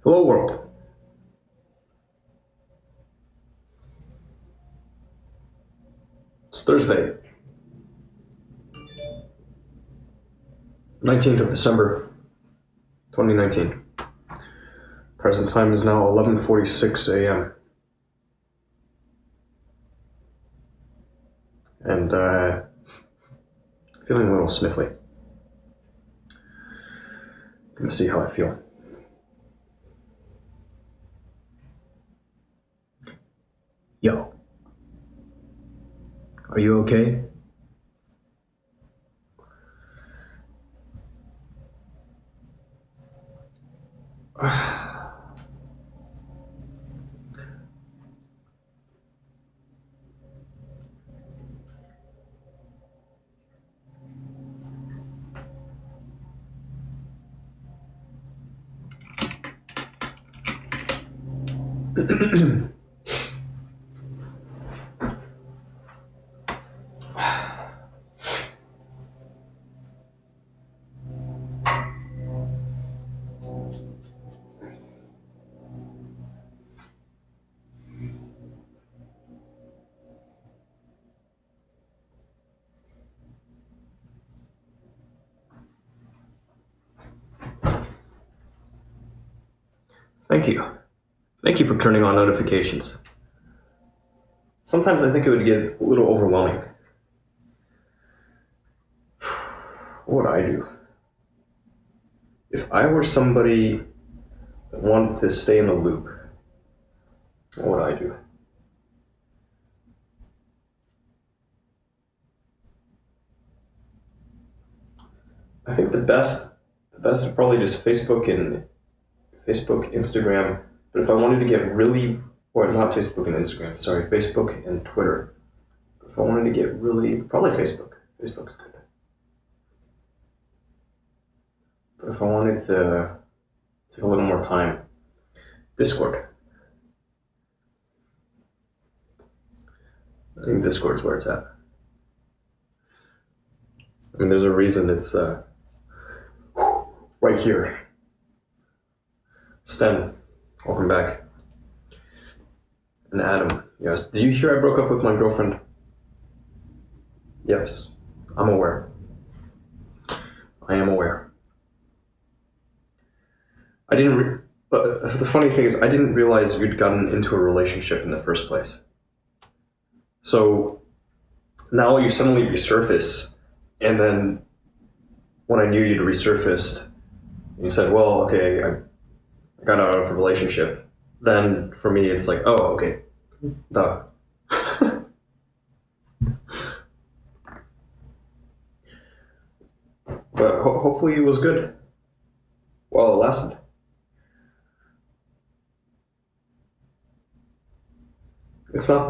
Hello world. It's Thursday, 19th of December, 2019. Present time is now 11:46 a.m. And feeling a little sniffly. Gonna see how I feel. Yo. Are you okay? Thank you. Thank you for turning on notifications. Sometimes I think it would get a little overwhelming. What would I do? If I were somebody that wanted to stay in the loop, what would I do? I think the best is probably just Facebook, Instagram. But if I wanted to get really, or not Facebook and Instagram, sorry, Facebook and Twitter. If I wanted to get really, probably Facebook. Facebook's good. But if I wanted to take a little more time, Discord. I think Discord's where it's at. I mean, there's a reason it's right here. Sten, welcome back. And Adam, yes. Did you hear I broke up with my girlfriend? Yes, I'm aware. I am aware. But the funny thing is, I didn't realize you'd gotten into a relationship in the first place. So now you suddenly resurface, and then when I knew you'd resurfaced, you said, well, okay, I got out of a relationship. Then for me, it's like, oh, okay, duh. But hopefully it was good while it lasted. It's not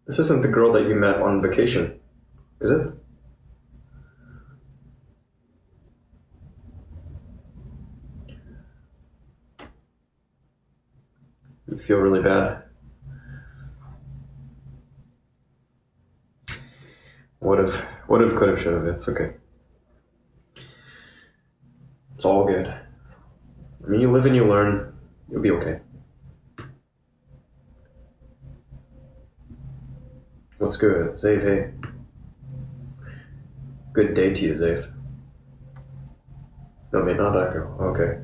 this isn't the girl that you met on vacation, is it? You feel really bad? Could have, should have, it's okay. It's all good. I mean, you live and you learn, you'll be okay. What's good? Zave, hey. Good day to you, Zave. No, not that girl. Okay.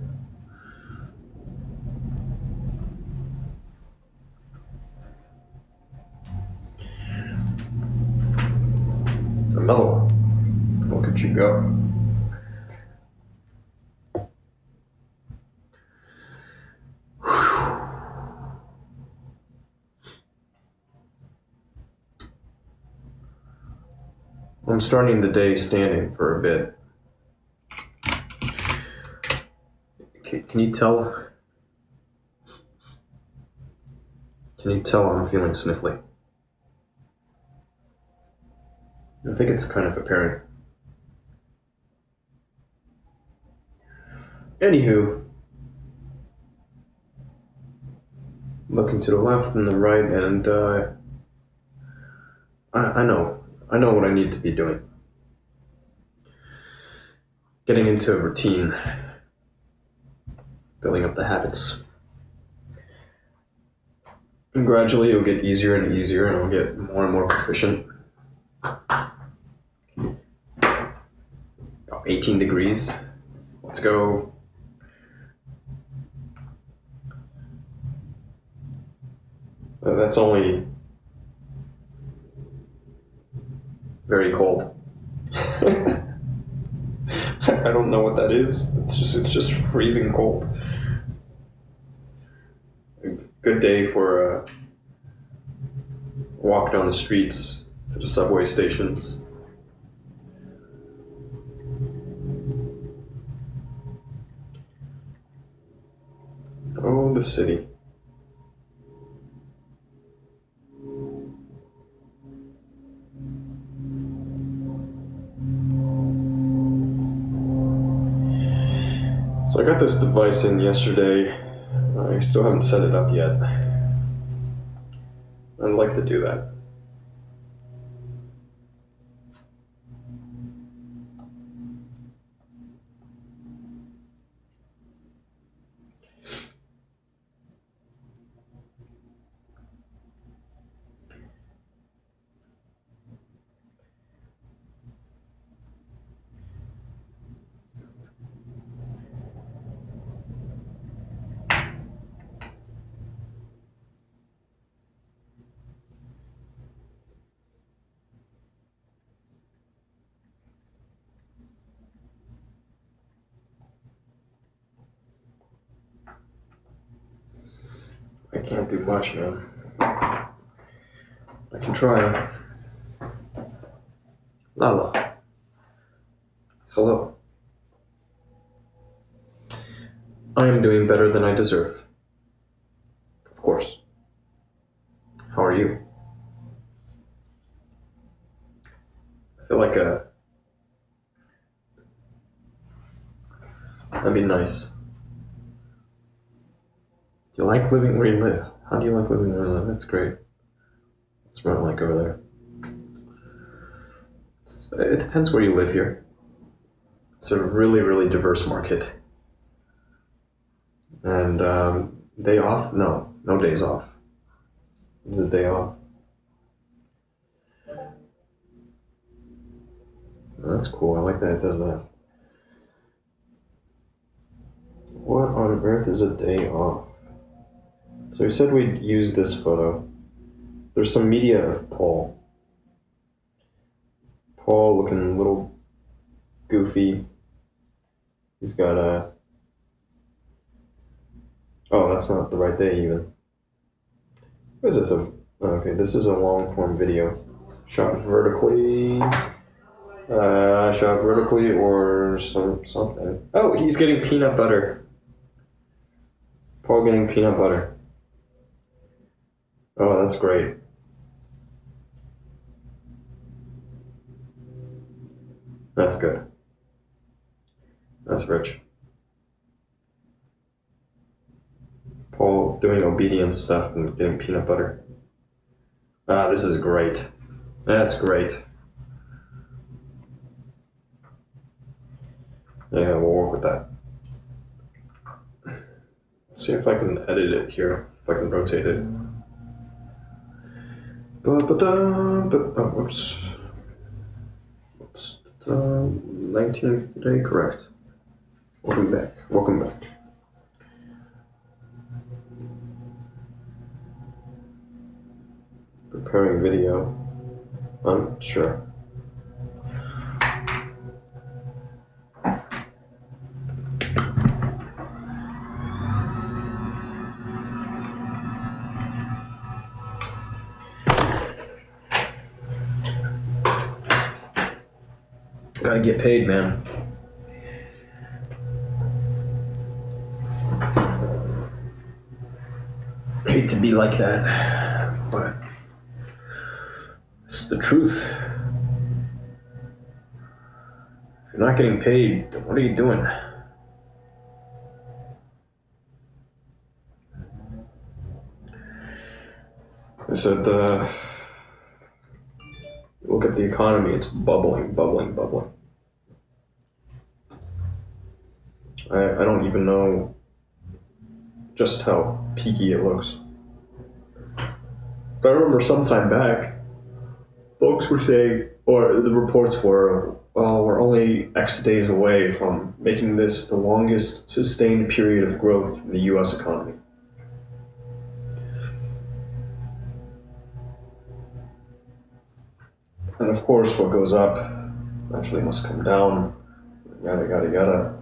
Another one. Look at you go. I'm starting the day standing for a bit. Can you tell? Can you tell I'm feeling sniffly? I think it's kind of apparent. Anywho, looking to the left and the right, and I know what I need to be doing. Getting into a routine. building up the habits. And gradually it'll get easier and easier, and I'll get more and more proficient. 18 degrees. Let's go. That's only very cold. I don't know what that is. It's just freezing cold. A good day for a walk down the streets to the subway stations. Oh, the city. So I got this device in yesterday. I still haven't set it up yet. I'd like to do that. I can't do much, man. I can try. Lala. Hello. I am doing better than I deserve. Of course. How are you? I feel like that'd be nice. Do you like living where you live? How do you like living where you live? That's great. What's rent like over there? It depends where you live here. It's a really, really diverse market. And day off? No days off. It's a day off. That's cool. I like that it does that. What on earth is a day off? So we said we'd use this photo. There's some media of Paul. Paul looking a little goofy. He's got a... Oh, that's not the right day even. What is this? Okay, this is a long form video. Shot vertically or something. Oh, he's getting peanut butter. Paul getting peanut butter. Oh, that's great. That's good. That's rich. Paul doing obedience stuff and getting peanut butter. Ah, this is great. That's great. Yeah, we'll work with that. See if I can edit it here, if I can rotate it. Whoops. 19th today, correct. Welcome back. Preparing video. I'm sure. Gotta get paid, man. Hate to be like that, but it's the truth. If you're not getting paid, then what are you doing? I said, look at the economy, it's bubbling. I don't even know just how peaky it looks. But I remember some time back, folks were saying, or the reports were, well, we're only X days away from making this the longest sustained period of growth in the US economy. And of course, what goes up eventually must come down, yada, yada, yada.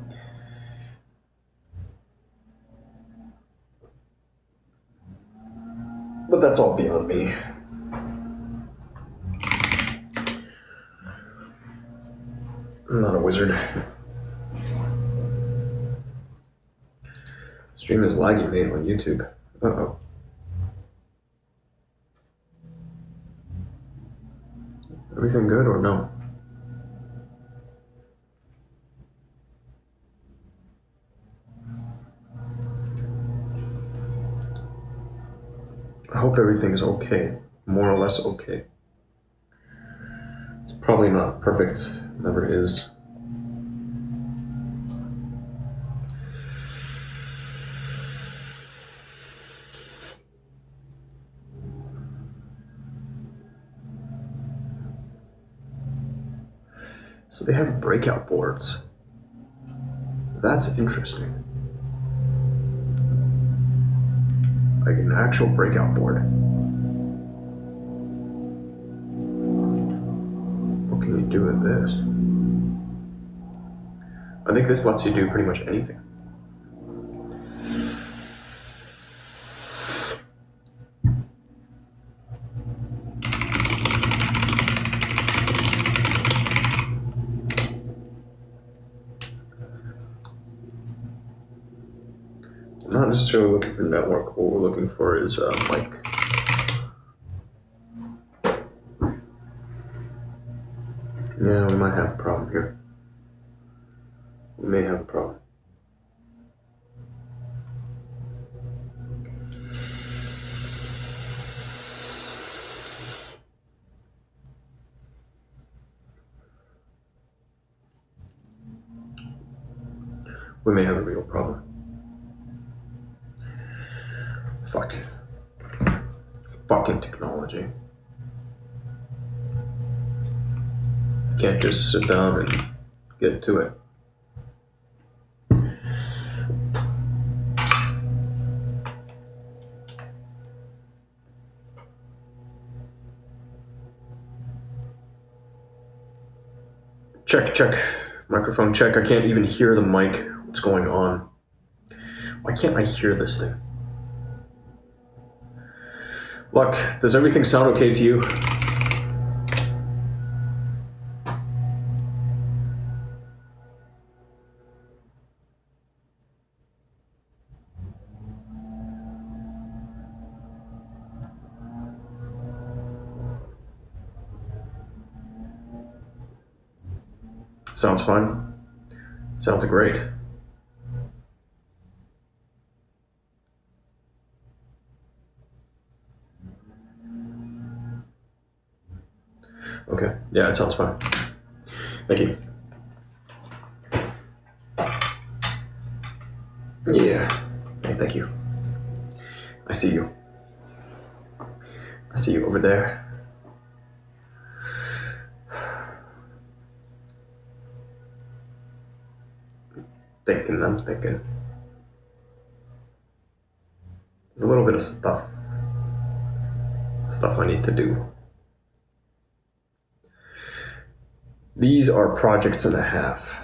But that's all beyond me. I'm not a wizard. Stream is laggy, mate, on YouTube. Uh-oh. Everything good or no? I hope everything's okay. More or less okay. It's probably not perfect. Never is. So they have breakout boards. That's interesting. Like an actual breakout board. What can you do with this? I think this lets you do pretty much anything. I'm not necessarily looking for network. What we're looking for is mic. Yeah, we might have a problem here. We may have a problem. We may have a real problem. Fuck. Fucking technology. Can't just sit down and get to it. Check, check. Microphone check. I can't even hear the mic. What's going on? Why can't I hear this thing? Luck, does everything sound okay to you? Sounds fine. Sounds great. Okay, yeah, it sounds fine. Thank you. Yeah, hey, thank you. I see you. I see you over there. I'm thinking. There's a little bit of stuff I need to do. These are projects and a half.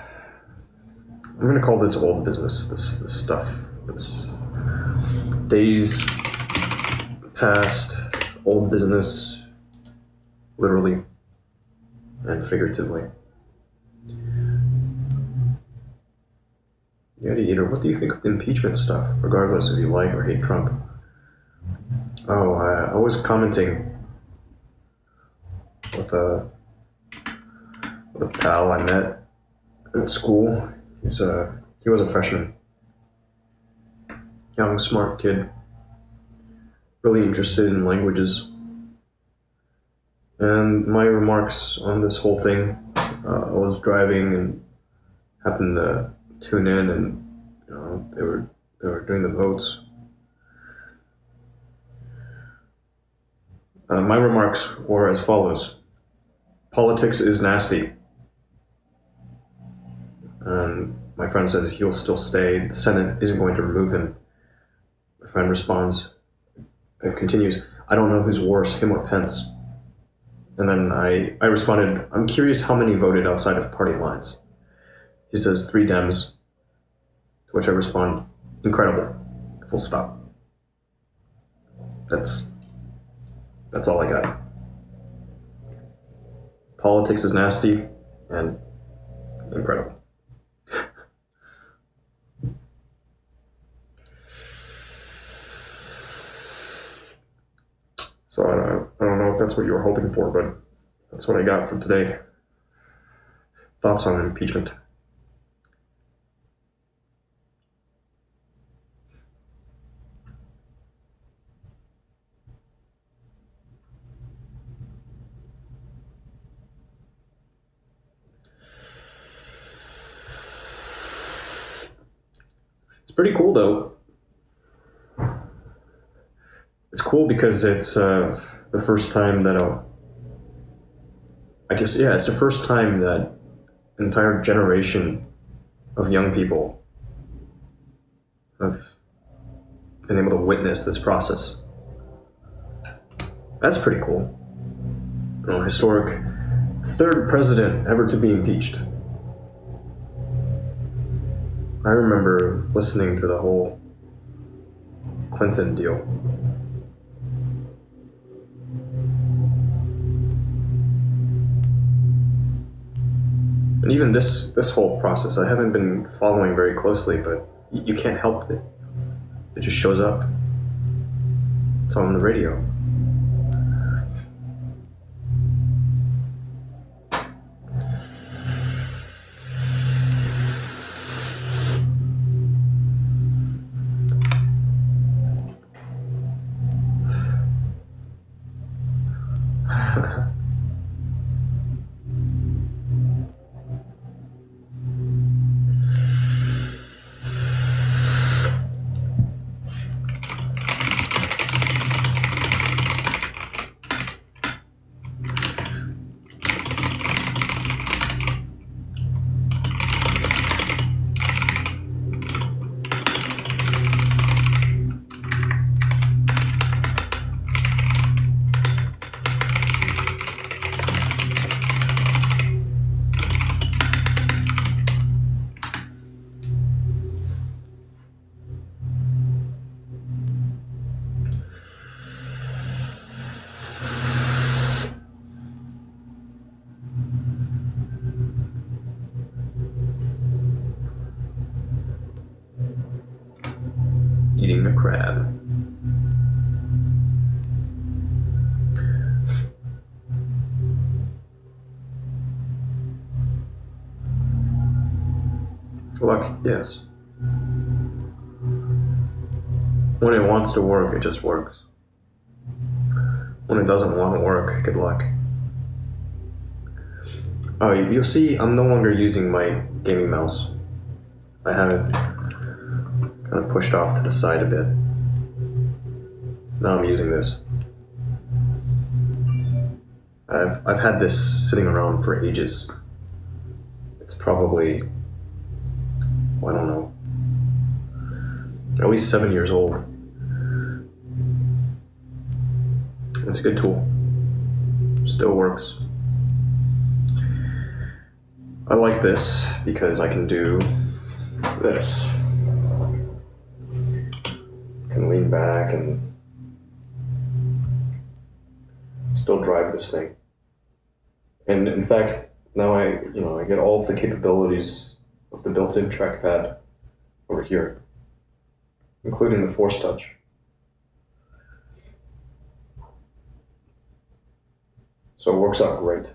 I'm gonna call this old business, this stuff. It's days past, old business, literally and figuratively. Yeti Eater, what do you think of the impeachment stuff, regardless if you like or hate Trump? Oh, I was commenting with a pal I met at school. He was a freshman. Young, smart kid. Really interested in languages. And my remarks on this whole thing, I was driving and happened to tune in, and they were doing the votes. My remarks were as follows. Politics is nasty. And my friend says he'll still stay. The Senate isn't going to remove him. My friend responds, it continues, I don't know who's worse, him or Pence. And then I responded, I'm curious how many voted outside of party lines. He says 3 Dems, to which I respond, incredible, full stop. That's all I got. Politics is nasty and incredible. So I don't know if that's what you were hoping for, but that's what I got for today. Thoughts on impeachment? It's pretty cool, though. It's cool because it's the first time that it's the first time that an entire generation of young people have been able to witness this process. That's pretty cool. Historic 3rd president ever to be impeached. I remember listening to the whole Clinton deal. And even this whole process, I haven't been following very closely, but you can't help it. It just shows up. It's on the radio. Eating a crab. Luck, yes. When it wants to work, it just works. When it doesn't want to work, good luck. Oh, you'll see I'm no longer using my gaming mouse. I have it kind of pushed off to the side a bit. Now I'm using this. I've had this sitting around for ages. It's probably, I don't know, at least 7 years old. It's a good tool. Still works. I like this because I can do this. I can lean back and still drive this thing. And in fact, now I get all of the capabilities of the built-in trackpad over here, including the force touch. So it works out great.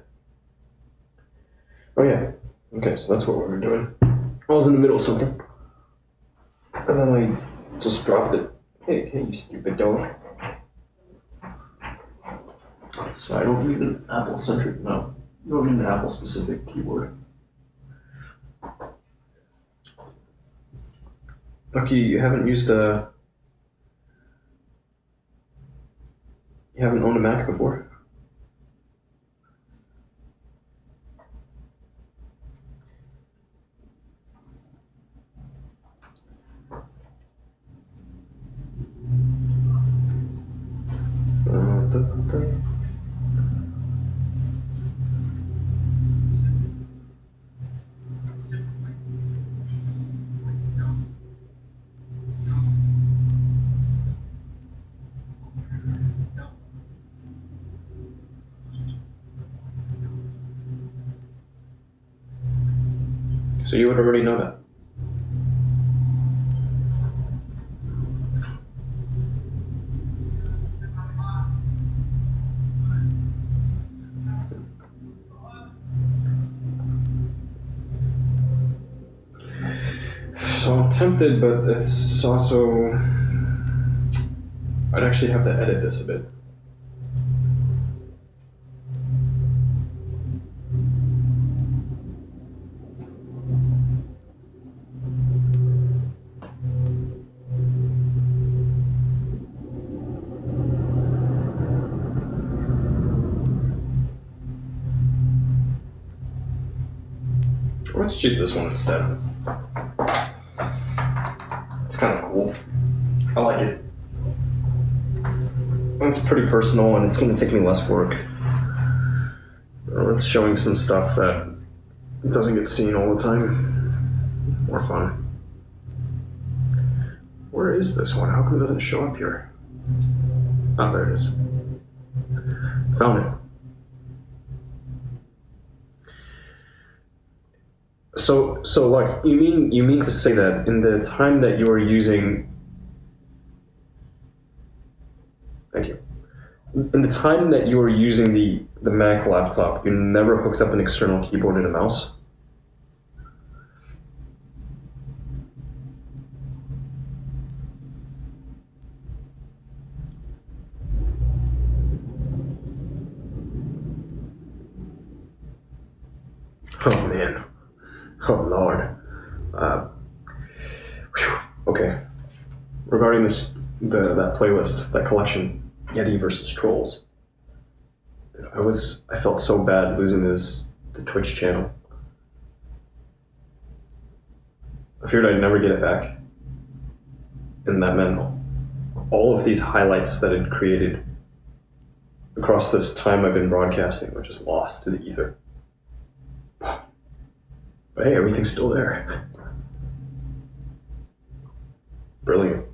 Oh yeah, okay, so that's what we were doing. I was in the middle of something, and then I just dropped it. Hey, you stupid dog. So I don't need an Apple-centric, no. You don't need an Apple-specific keyboard. Lucky, you haven't used a You haven't owned a Mac before? So you would already know that. So I'm tempted, but it's also... I'd actually have to edit this a bit. Let's choose this one instead. It's kind of cool. I like it. It's pretty personal and it's going to take me less work. It's showing some stuff that doesn't get seen all the time. More fun. Where is this one? How come it doesn't show up here? Oh, there it is. Found it. So like you mean to say that in the time that you were using, thank you, in the time that you were using the Mac laptop, you never hooked up an external keyboard and a mouse? Oh man. Oh Lord. Okay. Regarding that playlist, that collection, Yeti versus Trolls. I felt so bad losing the Twitch channel. I feared I'd never get it back. And that meant all of these highlights that I'd created across this time I've been broadcasting were just lost to the ether. But hey, everything's still there. Brilliant.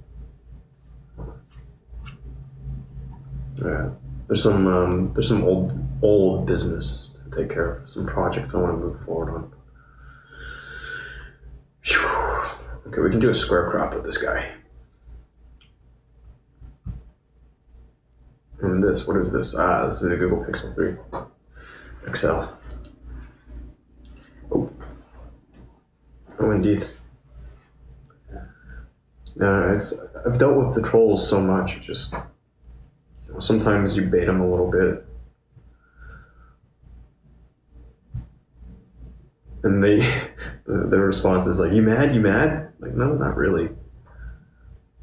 Yeah, there's some old business to take care of, some projects I want to move forward on. Whew. Okay, we can do a square crop with this guy. And this, what is this? This is a Google Pixel 3 XL. Oh, indeed. I've dealt with the trolls so much. It just, sometimes you bait them a little bit, and their response is like, "You mad? You mad?" Like, no, not really.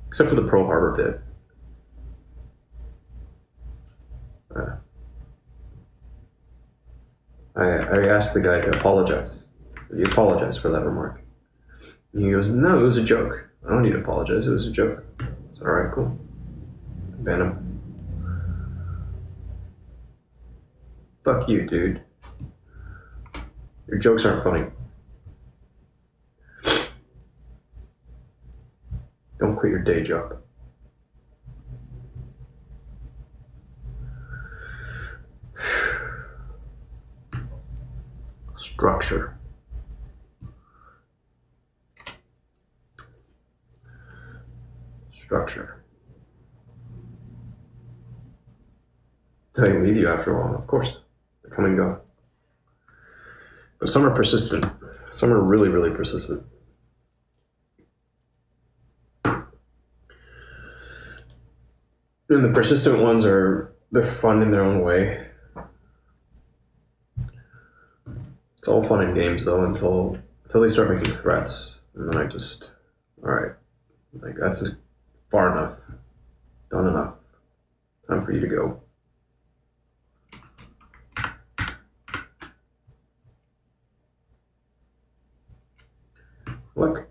Except for the Pearl Harbor bit. I asked the guy to apologize. So, you apologize for that remark. And he goes, "No, it was a joke. I don't need to apologize. It was a joke." It's all right, cool. Ban him. Fuck you, dude. Your jokes aren't funny. Don't quit your day job. Structure. Structure. Did they leave you after a while? Of course. They come and go. But some are persistent. Some are really, really persistent. And the persistent ones they're fun in their own way. It's all fun and games though until they start making threats. And then I just, alright, like that's far enough, done enough, time for you to go. Look,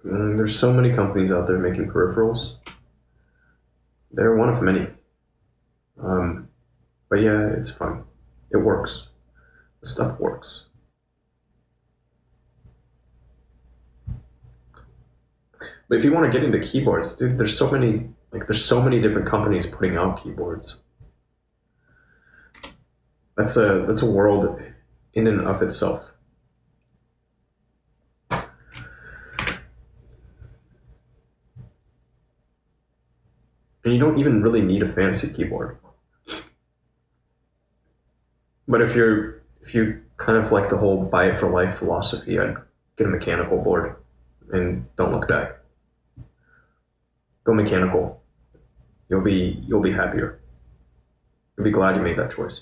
there's so many companies out there making peripherals. They're one of many. But yeah, it's fun. It works. The stuff works. But if you want to get into keyboards, dude, there's so many different companies putting out keyboards. That's a world in and of itself. And you don't even really need a fancy keyboard. But if you kind of like the whole buy it for life philosophy, I'd get a mechanical board and don't look back. Go mechanical. You'll be happier. You'll be glad you made that choice.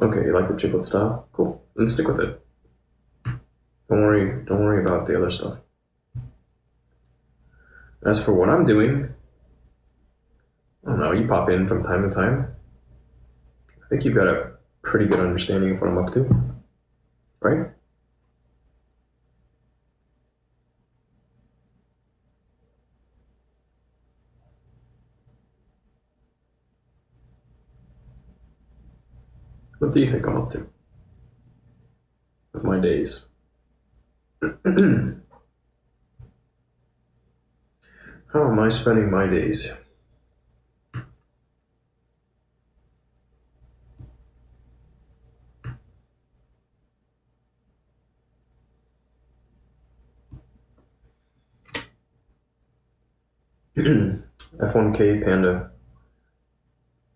Okay, you like the chiclet style? Cool. Then stick with it. Don't worry about the other stuff. As for what I'm doing, I don't know, you pop in from time to time. I think you've got a pretty good understanding of what I'm up to, right? What do you think I'm up to with my days? How am I spending my days? F1K Panda.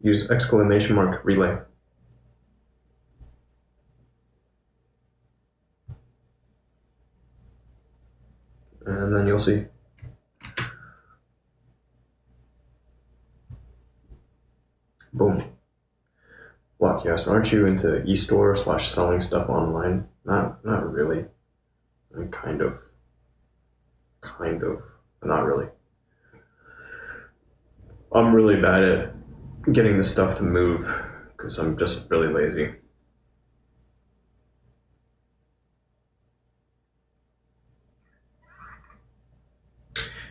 Use exclamation mark relay. And then you'll see. Boom. Block, yes. Aren't you into e-store / selling stuff online? Not really. I mean, kind of, but not really. I'm really bad at getting the stuff to move because I'm just really lazy.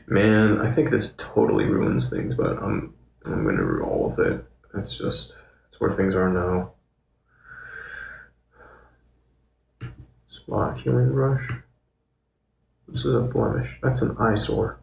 Man, I think this totally ruins things, but I'm gonna roll with it. It's where things are now. Spot healing brush. This is a blemish. That's an eyesore.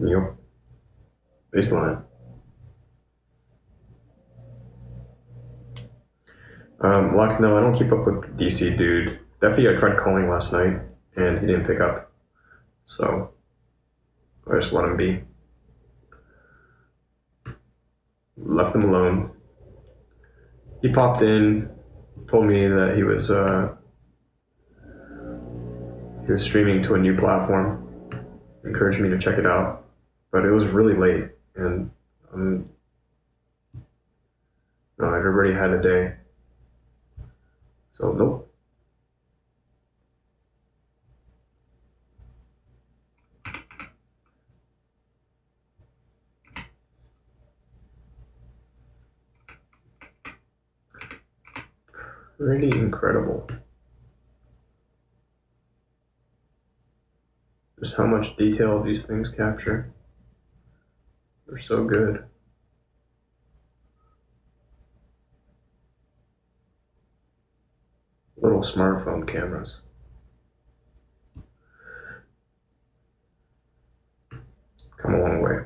Yep. Baseline. Luck, no, I don't keep up with the DC dude. Definitely, I tried calling last night and he didn't pick up. So I just let him be. Left him alone. He popped in, told me that he was streaming to a new platform, encouraged me to check it out, but it was really late, and no, I'd already had a day, so nope. Pretty incredible. Just how much detail these things capture. They're so good. little smartphone cameras. Come a long way.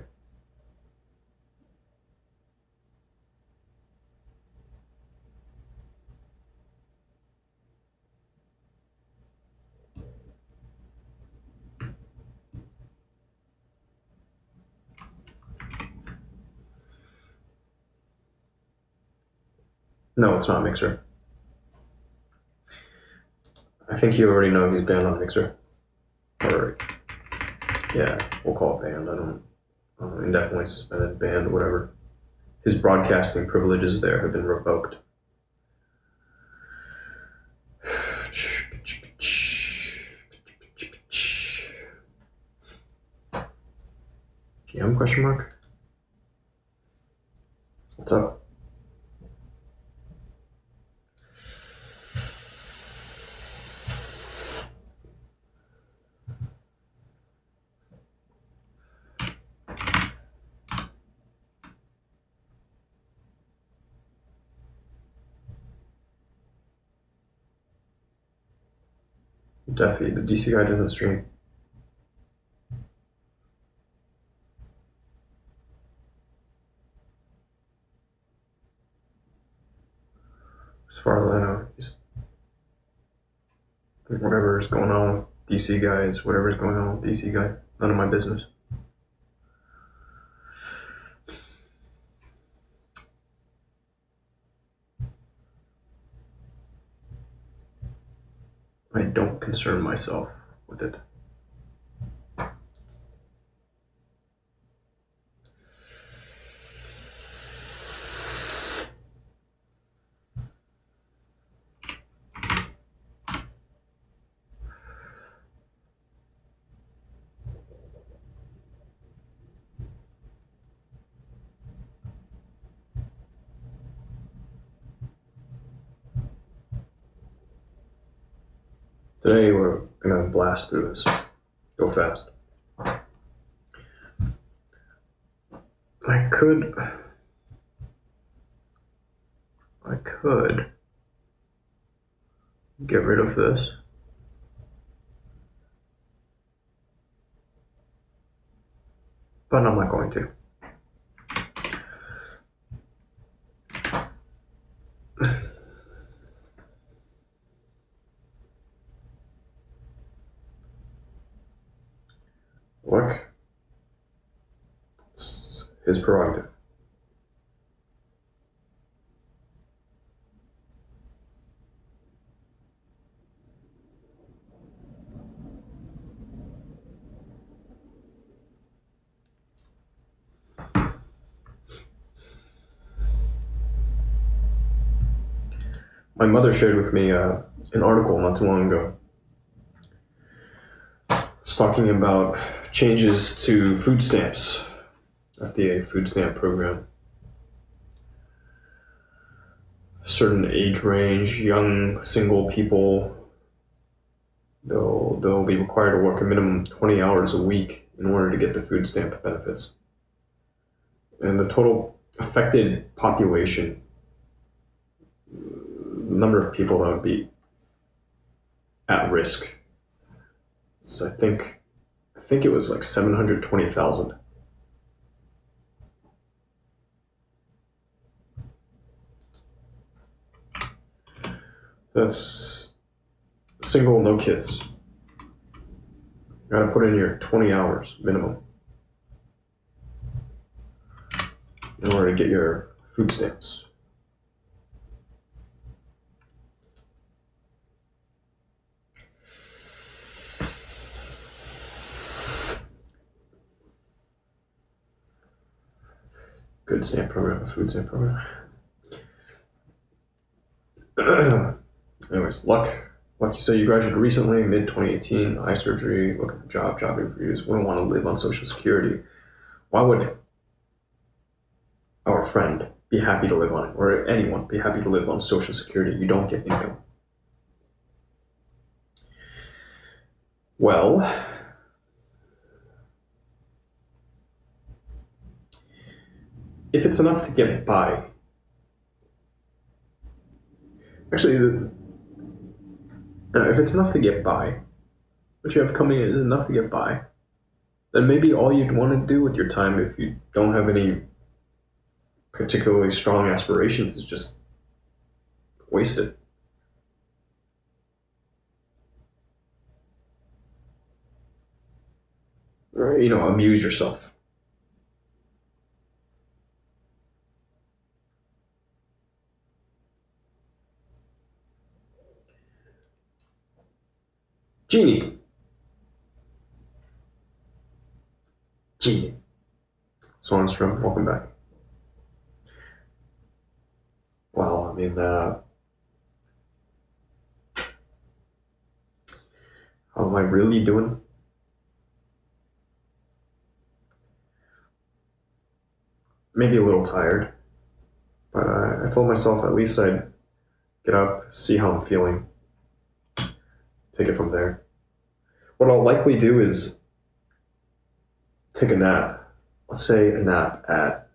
No, it's not Mixer. I think you already know he's banned on Mixer. Or, yeah, we'll call it banned. I don't indefinitely suspended, banned, whatever. His broadcasting privileges there have been revoked. GM question mark? What's up? Deafy, the DC guy doesn't stream. As far as I know, he's whatever's going on with DC guys, whatever's going on with DC guy, none of my business. I don't concern myself with it. Today we're gonna blast through this. Go fast. I could get rid of this. But I'm not going to. Look, it's his prerogative. My mother shared with me an article not too long ago. It's talking about changes to food stamps, FDA food stamp program. Certain age range, young single people, they'll be required to work a minimum 20 hours a week in order to get the food stamp benefits. And the total affected population, number of people that would be at risk, so I think it was like 720,000. That's single, no kids. You gotta put in your 20 hours minimum in order to get your food stamps. Good stamp program, food stamp program. Anyways, luck, you say you graduated recently, mid-2018, eye surgery, looking for job interviews, wouldn't want to live on Social Security. Why would our friend be happy to live on it, or anyone be happy to live on Social Security? You don't get income. Well, if it's enough to get by, actually, If it's enough to get by, what you have coming in is enough to get by, then maybe all you'd want to do with your time, if you don't have any particularly strong aspirations, is just waste it. Or, amuse yourself. Genie. Genie. Swanstrom, welcome back. Well, how am I really doing? Maybe a little tired, but I told myself at least I'd get up, see how I'm feeling, take it from there. What I'll likely do is take a nap. Let's say a nap at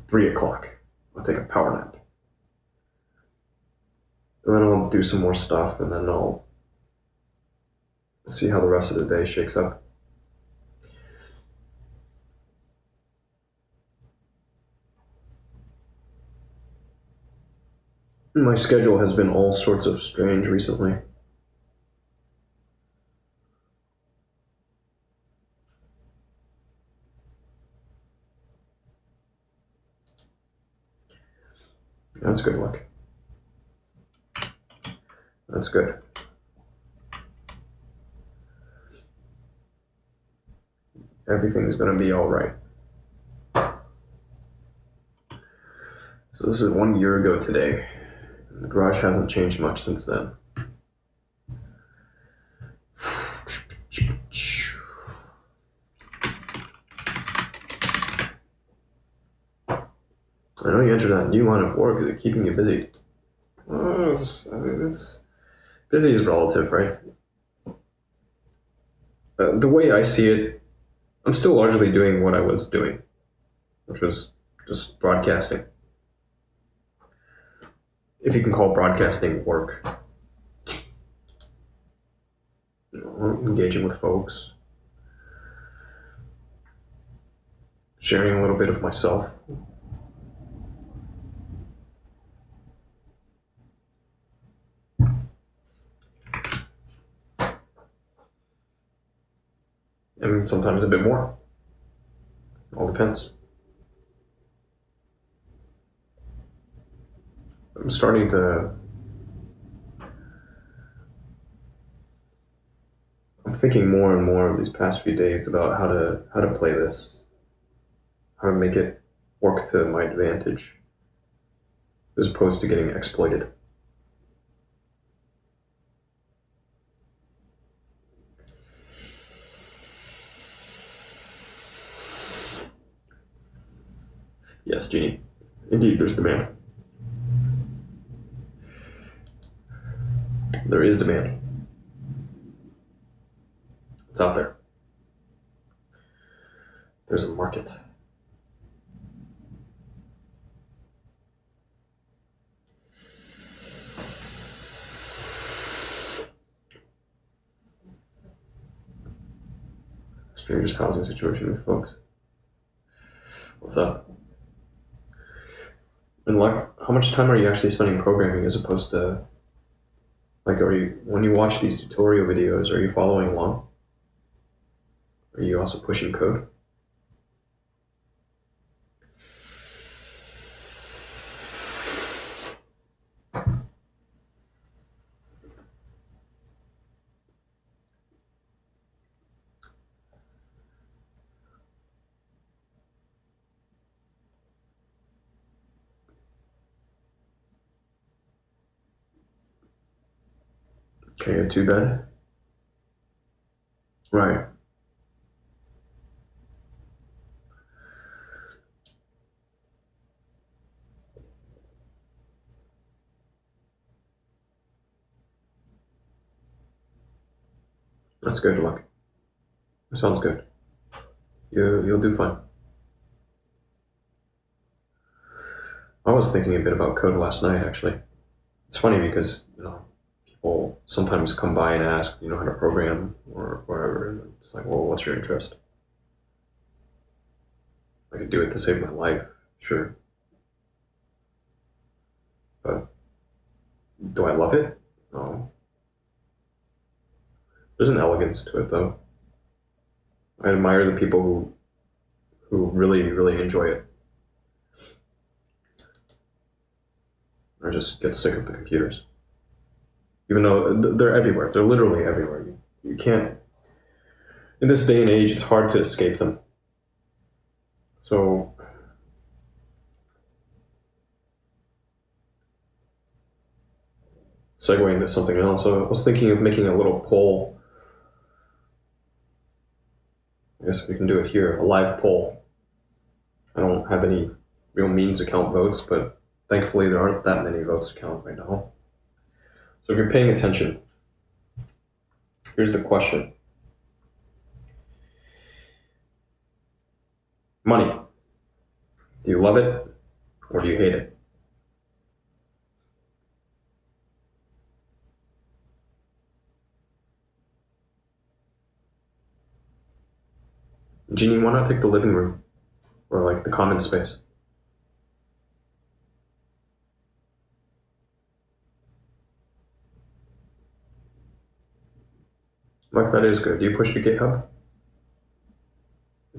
3 o'clock. I'll take a power nap. And then I'll do some more stuff, and then I'll see how the rest of the day shakes up. My schedule has been all sorts of strange recently. That's good luck. That's good. Everything's gonna be all right. So this is 1 year ago today. The garage hasn't changed much since then. I know you entered that new line of work. Is it keeping you busy? It's busy is relative, right? The way I see it, I'm still largely doing what I was doing, which was just broadcasting. If you can call broadcasting work. Engaging with folks. Sharing a little bit of myself. And sometimes a bit more. All depends. I'm starting to... I'm thinking more and more these past few days about how to play this. How to make it work to my advantage. As opposed to getting exploited. Yes, Genie. Indeed, there's demand. There is demand. It's out there. There's a market. Strangest housing situation, folks. What's up? And how much time are you actually spending programming as opposed to, when you watch these tutorial videos, are you following along? Are you also pushing code? Okay, a 2-bed? Right. That's good luck. That sounds good. You'll do fine. I was thinking a bit about code last night, actually. It's funny because, people sometimes come by and ask, how to program or whatever, and it's like, well, what's your interest? I could do it to save my life, sure. But do I love it? No. There's an elegance to it, though. I admire the people who really, really enjoy it. Or just get sick of the computers. Even though they're everywhere. They're literally everywhere. You can't... In this day and age, it's hard to escape them. So... segue into something else. So I was thinking of making a little poll. I guess we can do it here, a live poll. I don't have any real means to count votes, but thankfully there aren't that many votes to count right now. So if you're paying attention, here's the question. Money. Do you love it or do you hate it? Jeannie, why not take the living room? Or like the common space? Mike, that is good. Do you push to GitHub?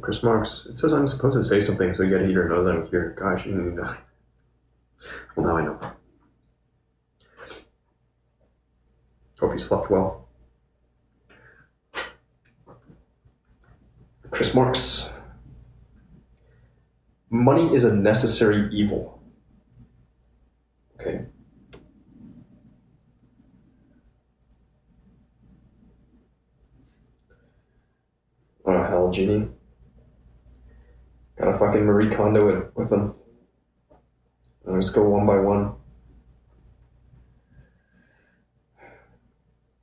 Chris Marks, it says I'm supposed to say something so Get Eater knows I'm here. Gosh, you didn't even know. Well, now I know. Hope you slept well. Chris Marks. Money is a necessary evil. Okay. Oh, hell, Jeannie. Gotta fucking Marie Kondo it with them. I'll just go one by one.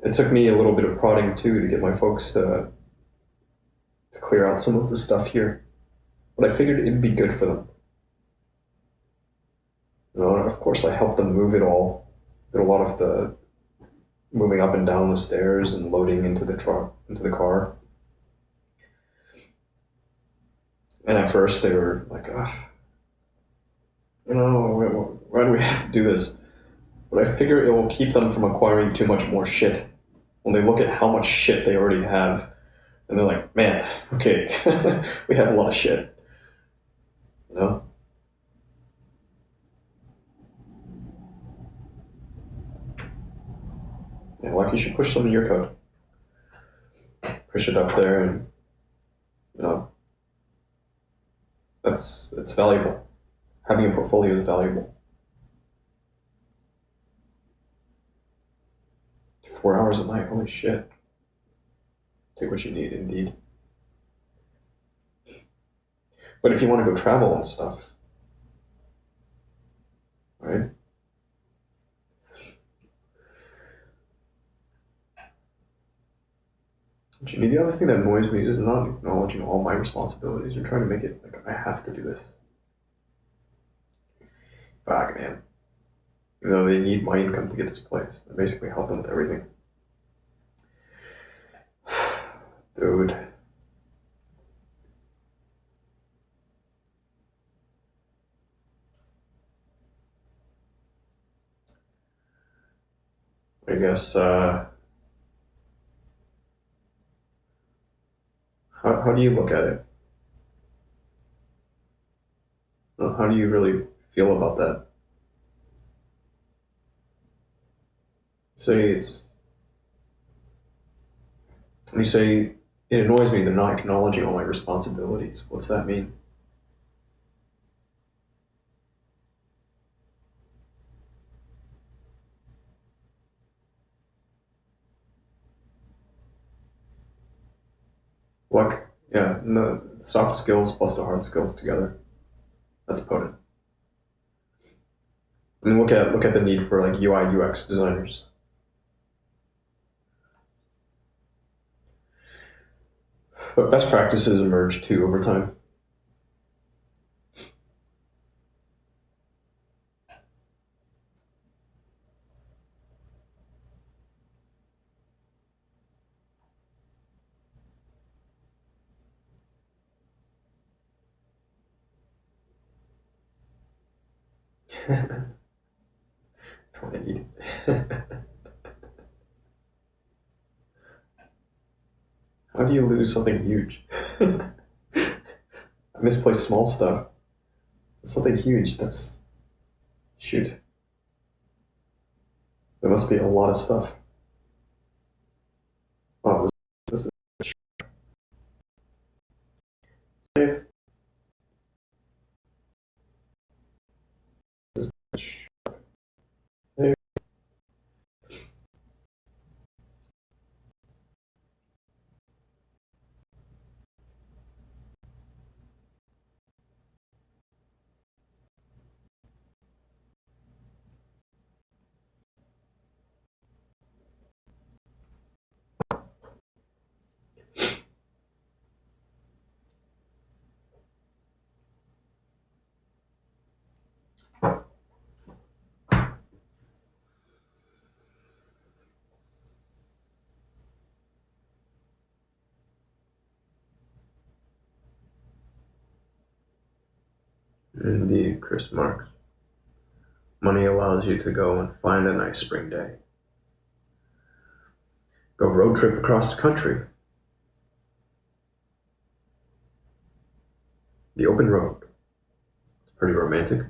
It took me a little bit of prodding, too, to get my folks to clear out some of the stuff here. But I figured it'd be good for them. Of course, I helped them move it all. Did a lot of the moving up and down the stairs and loading into the truck, into the car. And at first they were like, why do we have to do this? But I figure it will keep them from acquiring too much more shit. When they look at how much shit they already have, and they're like, man, okay, we have a lot of shit. Yeah, like you should push some of your code. Push it up there and, it's valuable. Having a portfolio is valuable. 4 hours a night, holy shit. Take what you need, indeed. But if you want to go travel and stuff, right? Jimmy, the other thing that annoys me is not acknowledging all my responsibilities. You're trying to make it like I have to do this. Fuck, man. Even though they need my income to get this place. I basically help them with everything. Dude. I guess, how do you look at it? How do you really feel about that? Say when you say, it annoys me they're not acknowledging all my responsibilities. What's that mean? Look, yeah, the soft skills plus the hard skills together. That's potent. I mean, look at the need for like UI UX designers. But best practices emerge too over time. Don't eat it. How do you lose something huge? I misplaced small stuff. Something huge, that's... Shoot. There must be a lot of stuff. Oh, this is safe. This is safe. Indeed, Chris Marks. Money allows you to go and find a nice spring day. Go road trip across the country. The open road. It's pretty romantic.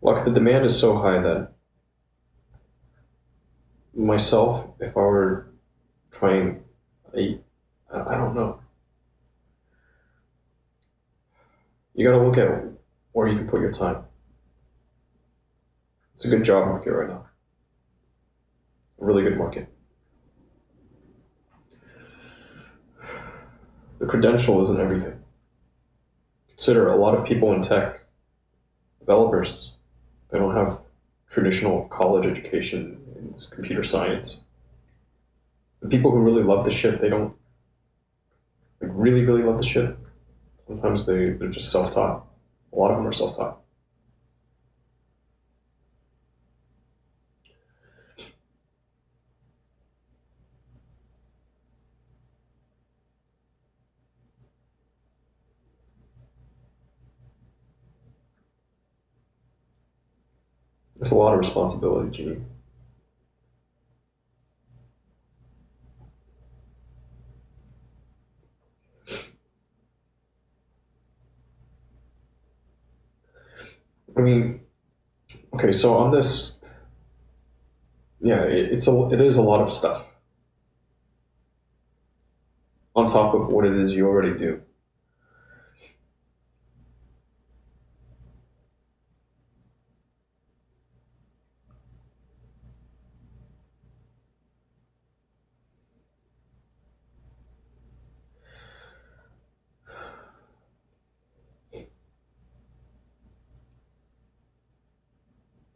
Look, the demand is so high that myself, if I were trying, I don't know. You gotta look at where you can put your time. It's a good job market right now. A really good market. The credential isn't everything. Consider a lot of people in tech, developers, they don't have traditional college education in computer science. The people who really love the shit, they don't like really, really love the shit. Sometimes they're just self-taught. A lot of them are self-taught. It's a lot of responsibility, Gene. I mean, okay, so on this, yeah, it is a lot of stuff on top of what it is you already do.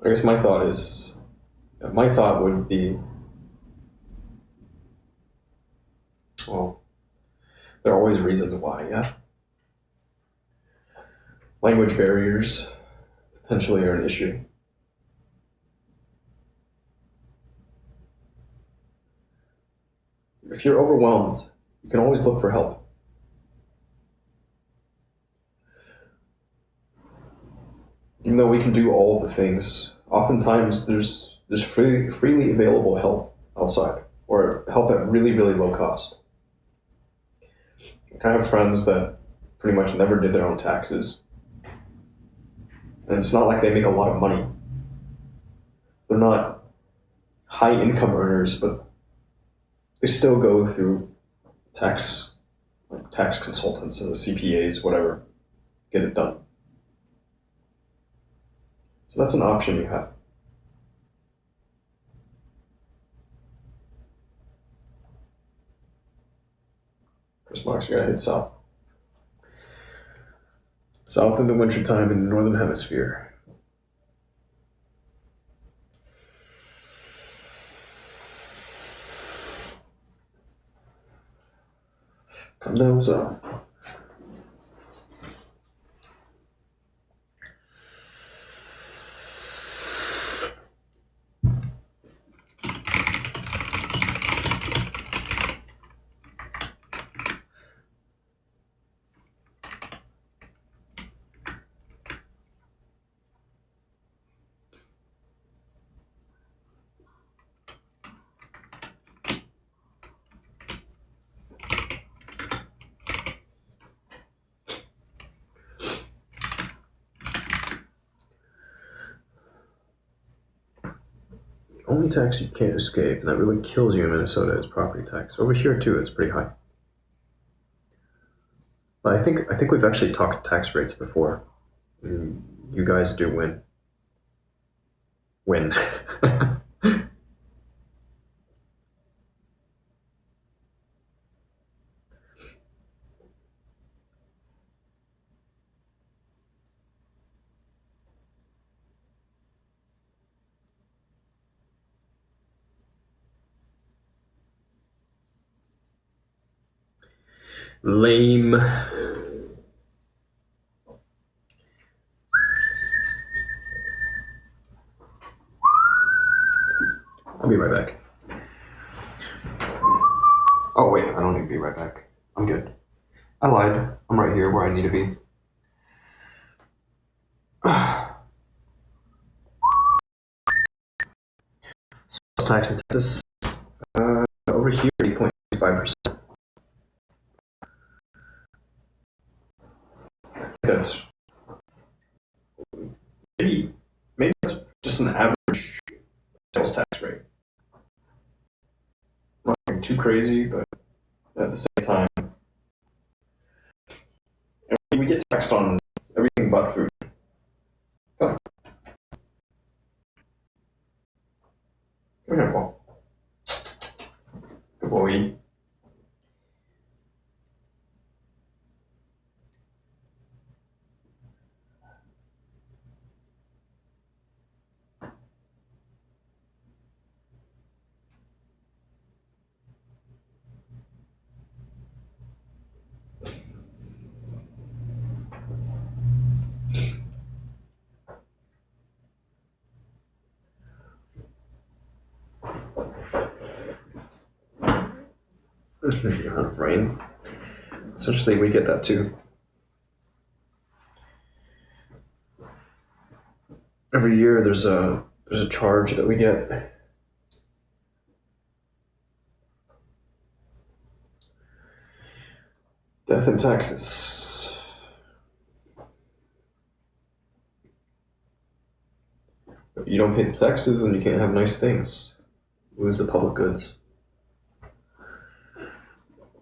I guess my thought would be, well, there are always reasons why, yeah. Language barriers potentially are an issue. If you're overwhelmed, you can always look for help. Even though we can do all of the things, oftentimes there's freely available help outside, or help at really, really low cost. I have friends that pretty much never did their own taxes. And it's not like they make a lot of money. They're not high income earners, but they still go through tax consultants and the CPAs, whatever, get it done. So that's an option you have. Chris Marks, you gotta hit south. South in the wintertime in the northern hemisphere. Come down south. only tax you can't escape, and that really kills you in Minnesota, is property tax. Over here too, it's pretty high. But I think we've actually talked tax rates before. You guys do win. Win. Lame. I'll be right back. Oh wait, I don't need to be right back. I'm good. I lied. I'm right here where I need to be. Sales tax in Texas. Over here, 8.5%. I think that's maybe that's just an average sales tax rate. Nothing too crazy, but at the same time, we get taxed on everything but food. Come, come here, Paul. Good boy. There's maybe a lot of rain. Essentially, we get that too. Every year, there's a charge that we get. Death and taxes. If you don't pay the taxes, then you can't have nice things. Lose the public goods.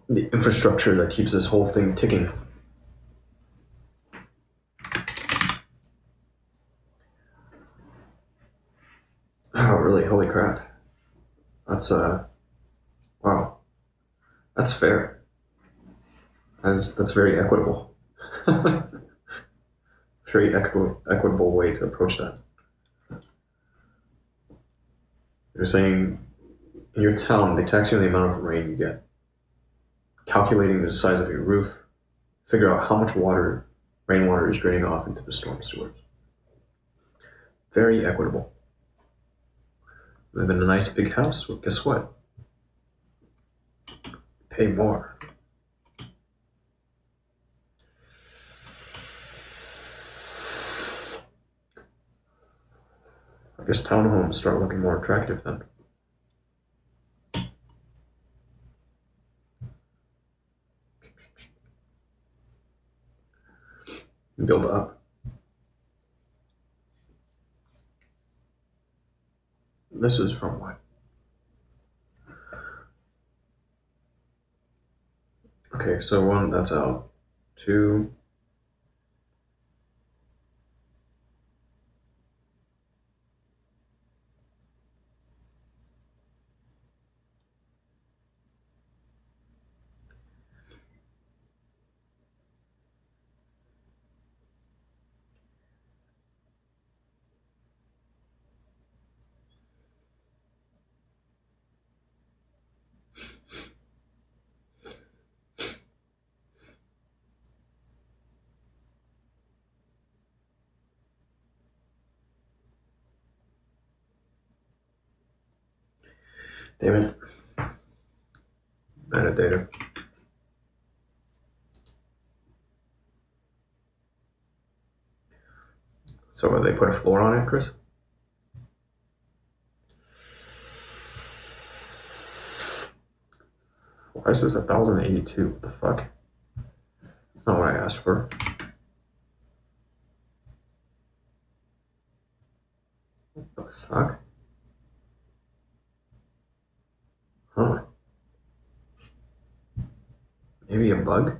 The infrastructure that keeps this whole thing ticking. Oh, really? Holy crap. That's, wow. That's fair. That's very equitable. Very equitable way to approach that. You're saying in your town, they tax you on the amount of rain you get, calculating the size of your roof, figure out how much rainwater is draining off into the storm sewers. Very equitable. Live in a nice big house, well, guess what? Pay more. I guess townhomes start looking more attractive then. Build up. This is from what? Okay, so one, that's out. Two. Damn it. Metadata. So they put a floor on it, Chris? Why is this 1,082? What the fuck? That's not what I asked for. What the fuck? Huh. Maybe a bug?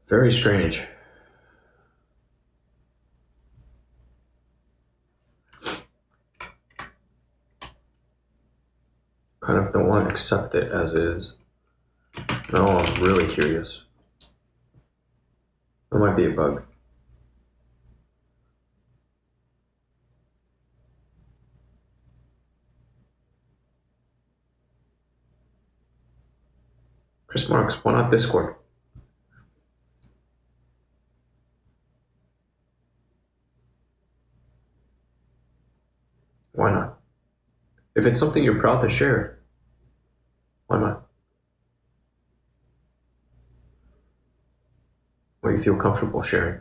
Very strange. Kind of don't want to accept it as is. No, I'm really curious. That might be a bug. Chris Marks, why not Discord? Why not? If it's something you're proud to share, why not? Or you feel comfortable sharing.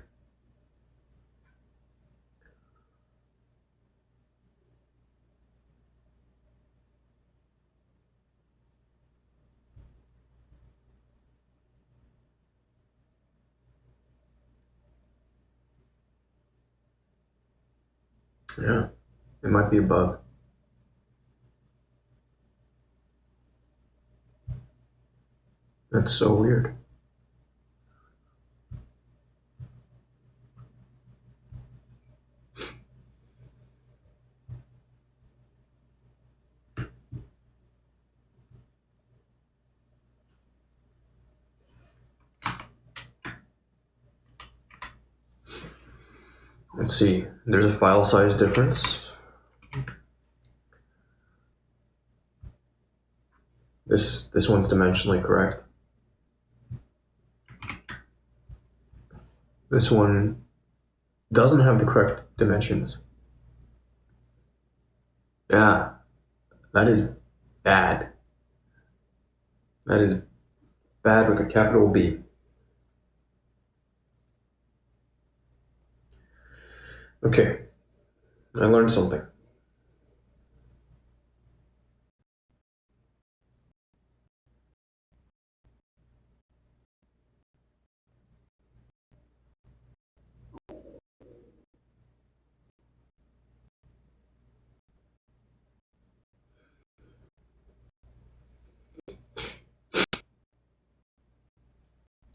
Yeah, it might be a bug. That's so weird. Let's see, there's a file size difference. This one's dimensionally correct. This one doesn't have the correct dimensions. Yeah, that is bad. That is bad with a capital B. Okay, I learned something.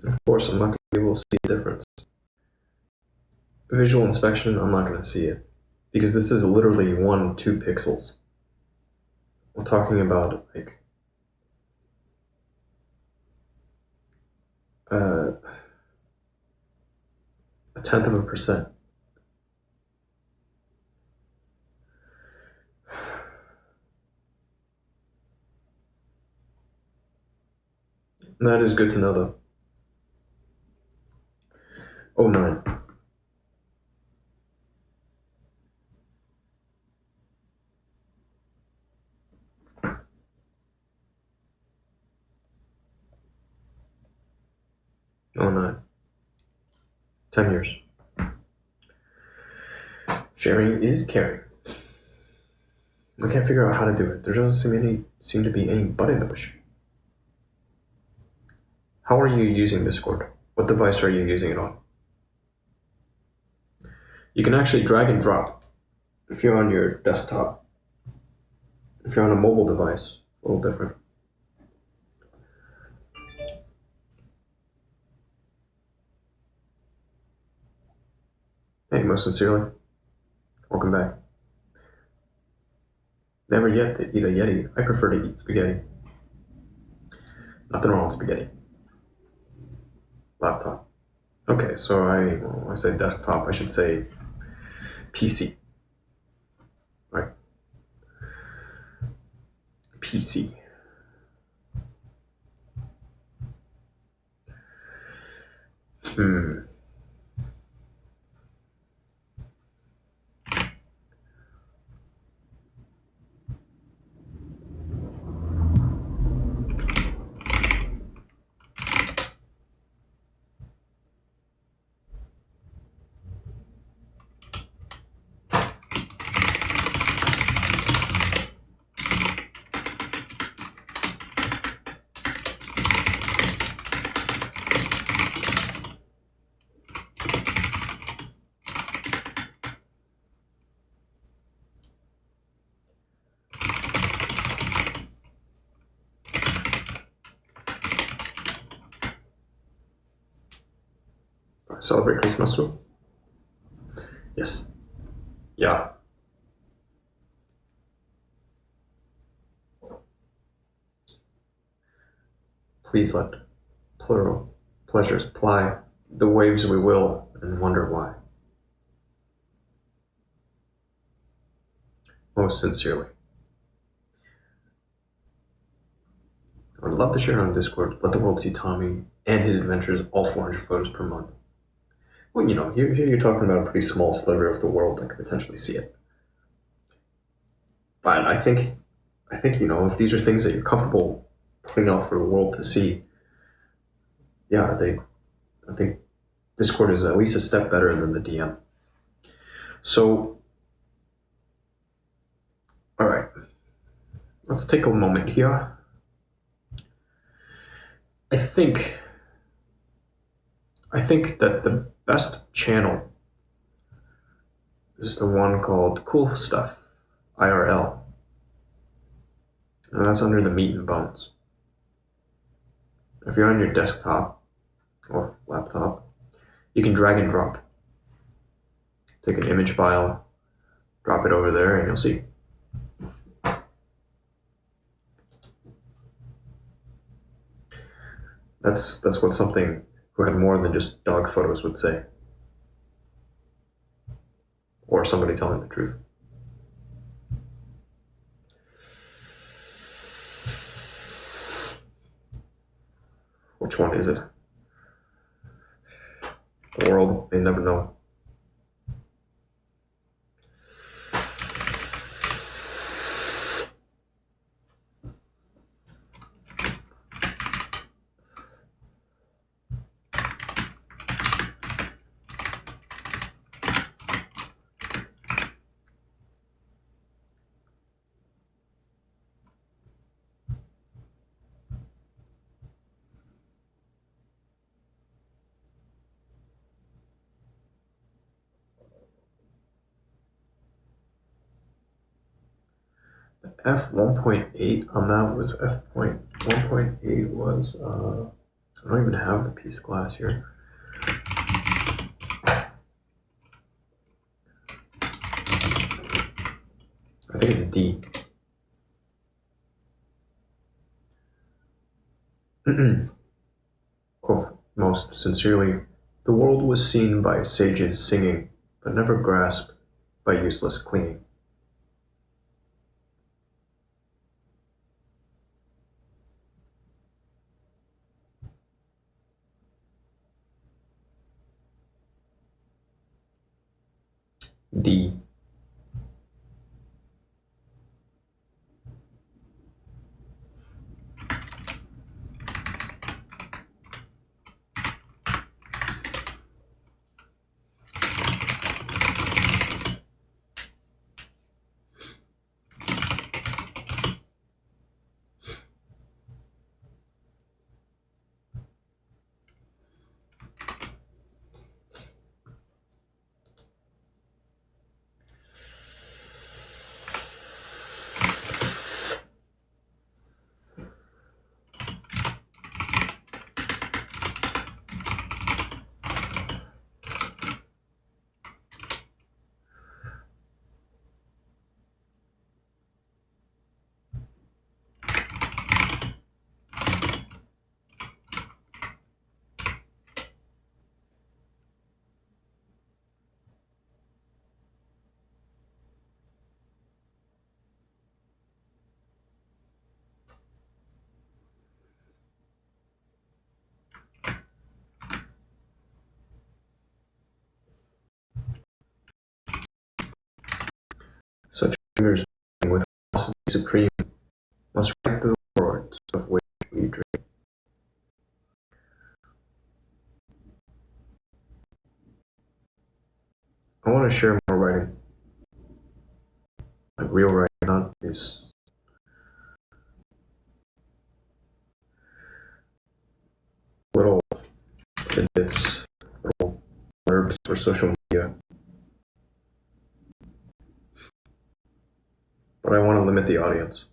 Of course, I'm not going to be able to see the difference. Visual inspection, I'm not going to see it. Because this is literally 2 pixels. We're talking about like a 0.1%. That is good to know though. 09. Oh, 09. 10 years. Sharing is caring. I can't figure out how to do it. There doesn't seem to be any button push. How are you using Discord? What device are you using it on? You can actually drag and drop if you're on your desktop. If you're on a mobile device, it's a little different. Hey, most sincerely, welcome back. Never yet to eat a Yeti. I prefer to eat spaghetti. Nothing wrong with spaghetti. Laptop. Okay, so when I say desktop, I should say PC. Right? PC. celebrate Christmas too? Yes. Yeah. Please let plural pleasures ply the waves we will and wonder why. Most sincerely. I would love to share on Discord. Let the world see Tommy and his adventures, all 400 photos per month. Well, here you're talking about a pretty small sliver of the world that could potentially see it. But I think if these are things that you're comfortable putting out for the world to see, yeah, I think Discord is at least a step better than the DM. So, all right, let's take a moment here. I think that the best channel is the one called Cool Stuff, IRL. And that's under the meat and bones. If you're on your desktop or laptop, you can drag and drop. Take an image file, drop it over there, and you'll see. That's what something who had more than just dog photos would say. Or somebody telling the truth. Which one is it? The world may never know. F1.8 on that was F.1.8 was, I don't even have the piece of glass here. I think it's D. Quote, most sincerely, the world was seen by sages singing, but never grasped by useless clinging. D. Such fingers with philosophy supreme must rank the words of which we dream. I want to share more writing, like real writing, not these little tidbits, little blurbs for social media. But I want to limit the audience.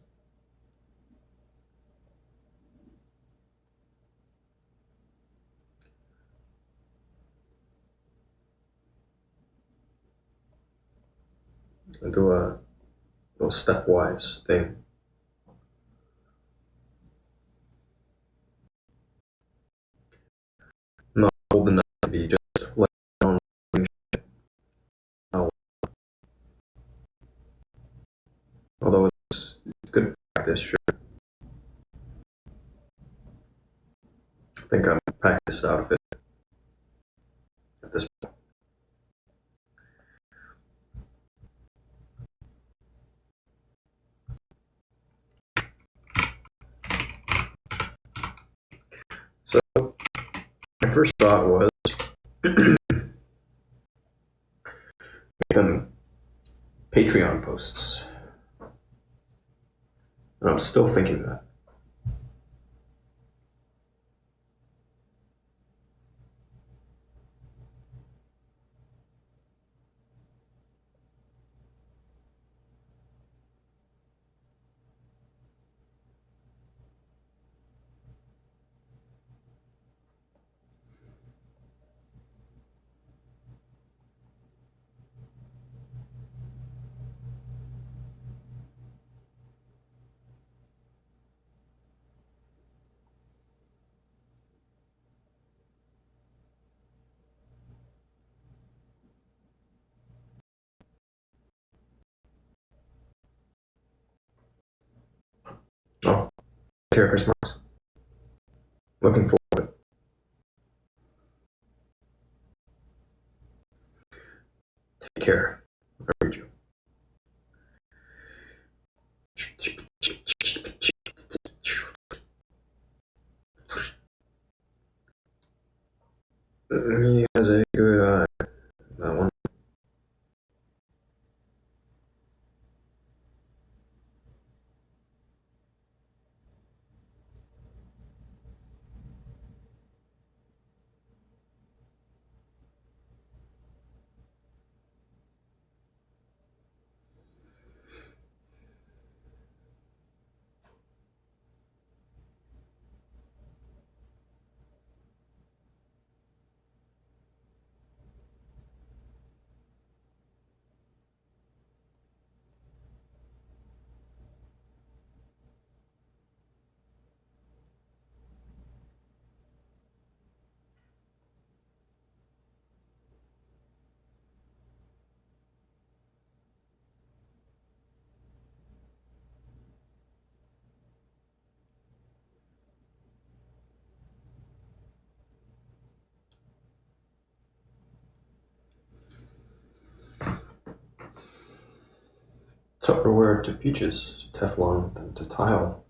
and do a little stepwise thing. I'm not old enough to be just like on now, although it's good practice, sure. I think I'm practiced out of it at this point. So my first thought was make them Patreon posts. And I'm still thinking that. Oh, take care, Chris Marks. Looking forward to it. Take care. I read you. He has a good eye. That one. Tupperware to peaches, Teflon then to tile.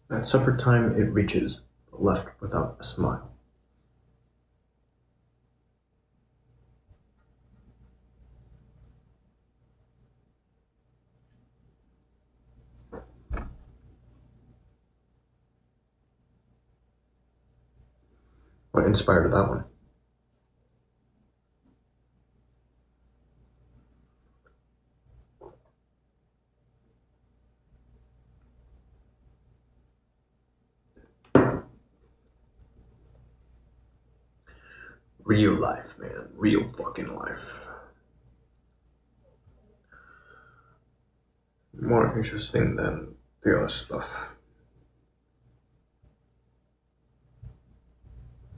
At supper time it reaches, left without a smile. What inspired that one? Real life, man. Real fucking life. More interesting than the other stuff.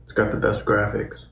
It's got the best graphics.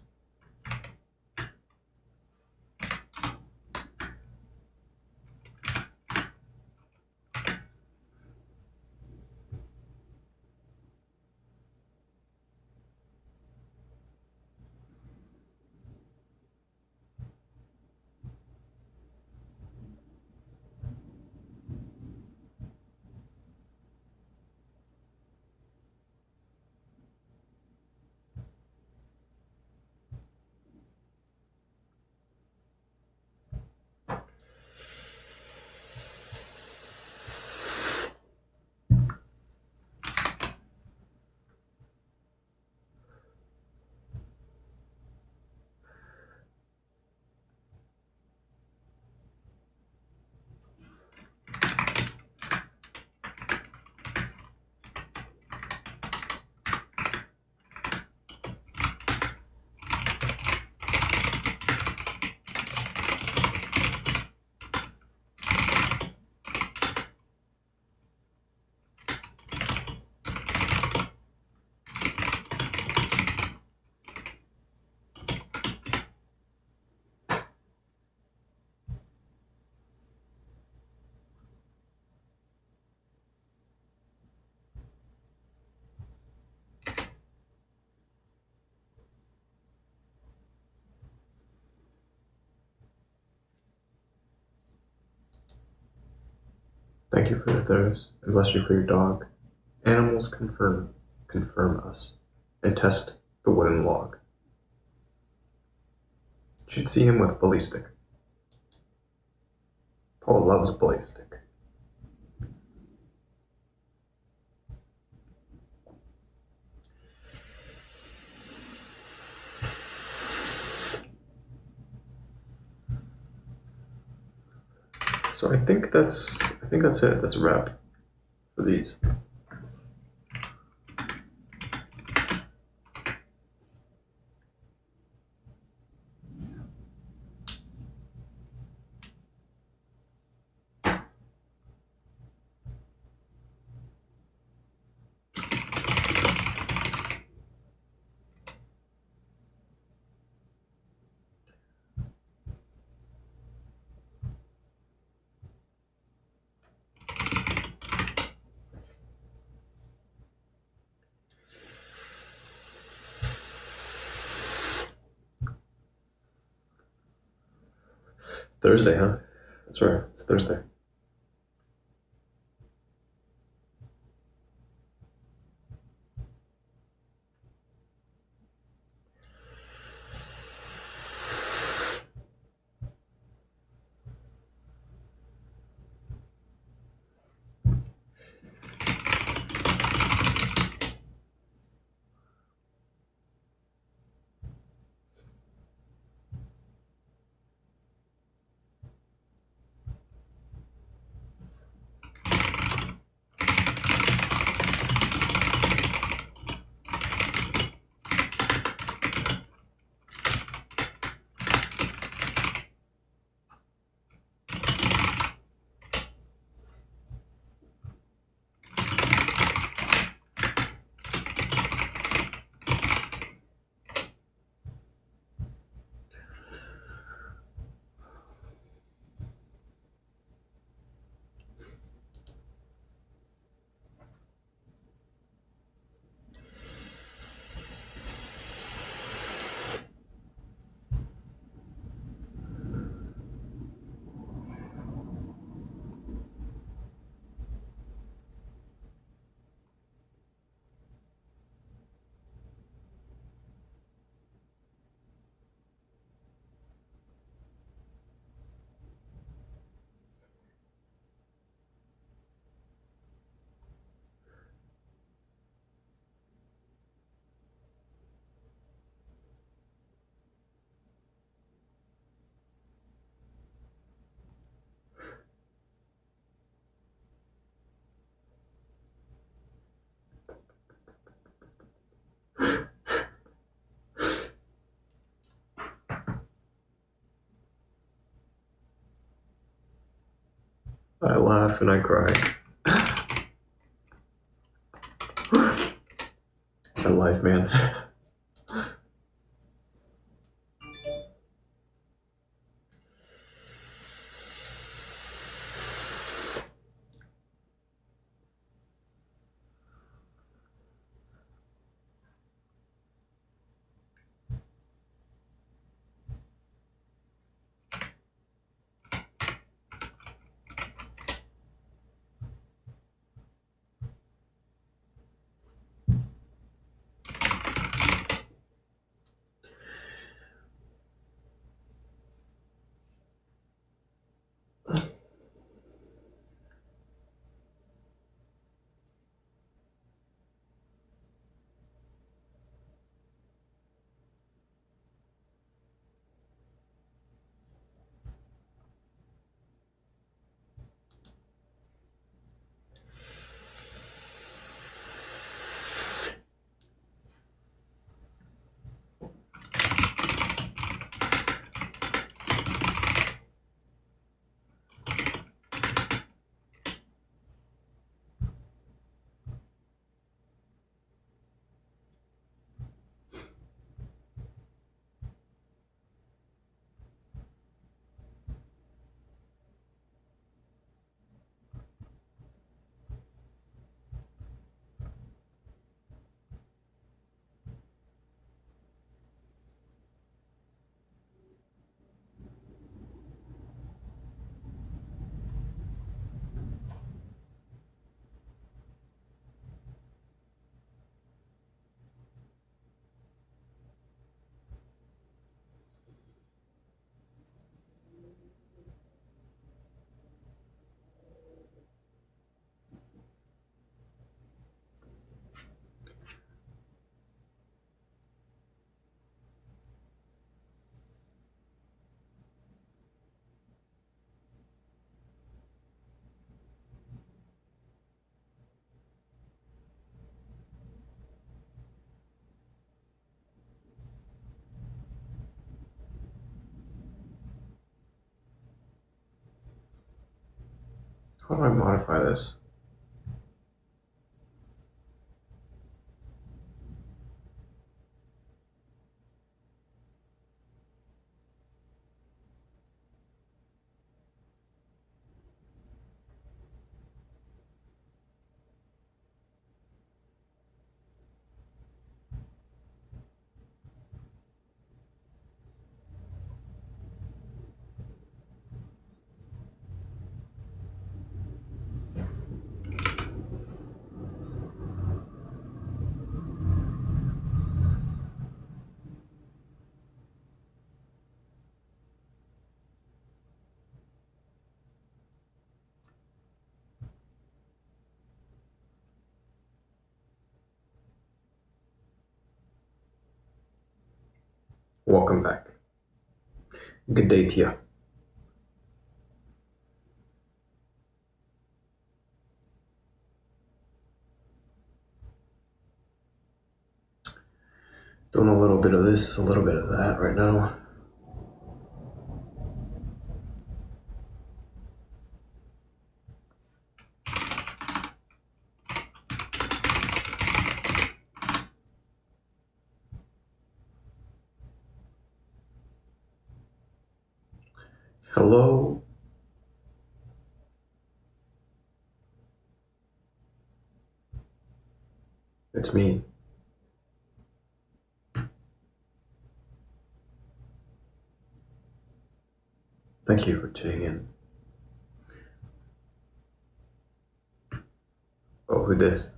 Thank you for your thirst, and bless you for your dog. Animals confirm us, and test the wooden log. Should see him with bully stick. Paul loves bully stick. So I think that's it. That's a wrap for these. Thursday, huh? That's right. It's Thursday. I laugh and I cry. My life, man. How do I modify this? Welcome back. Good day to you. Doing a little bit of this, a little bit of that right now. Hello. It's me. Thank you for tuning in. Oh, who this?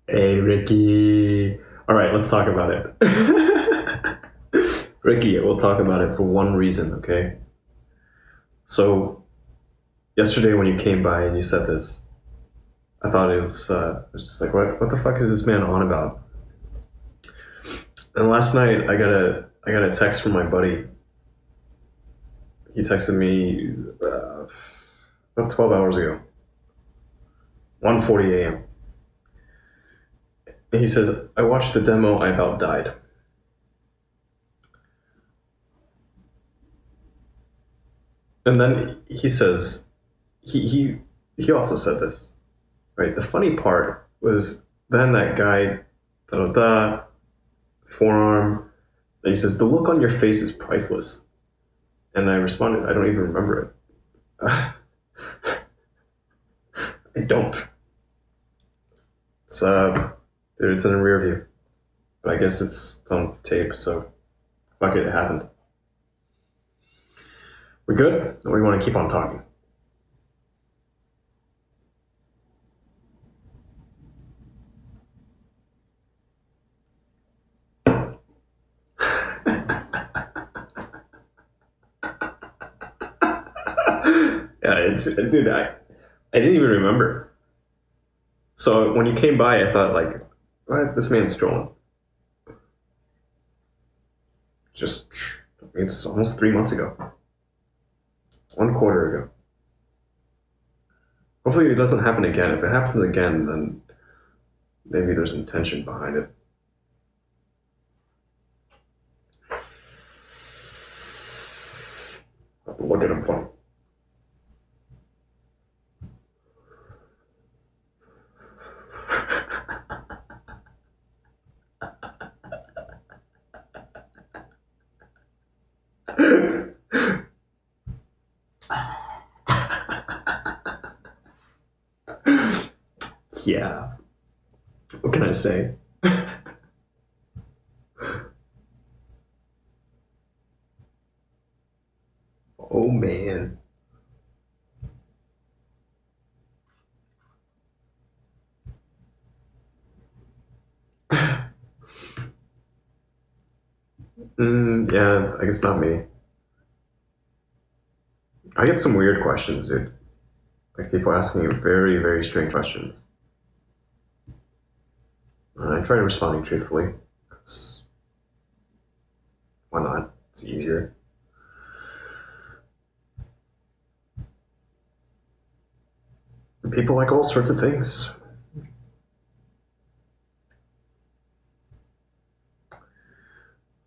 Hey, Ricky. All right, let's talk about it. Ricky, we'll talk about it for one reason, okay? So, yesterday when you came by and you said this, I thought it was just like, what the fuck is this man on about? And last night I got a text from my buddy. He texted me about 12 hours ago, 1:40 a.m. And he says, I watched the demo, I about died. And then he says, he also said this, right? The funny part was then that guy, da da da, forearm, and he says, the look on your face is priceless. And I responded, I don't even remember it. I don't. It's in a rear view. But I guess it's on tape, so fuck it, it happened. We're good? Or we want to keep on talking? Yeah, dude, I didn't even remember. So when you came by, I thought like, what? This man's trolling. Just, it's almost 3 months ago. 1 quarter ago. Hopefully it doesn't happen again. If it happens again, then maybe there's intention behind it. I have to look at him funny. Yeah. What can I say? Oh man. Yeah, I guess not me. I get some weird questions, dude. Like people asking very, very strange questions. I try responding truthfully. 'Cause why not? It's easier. And people like all sorts of things.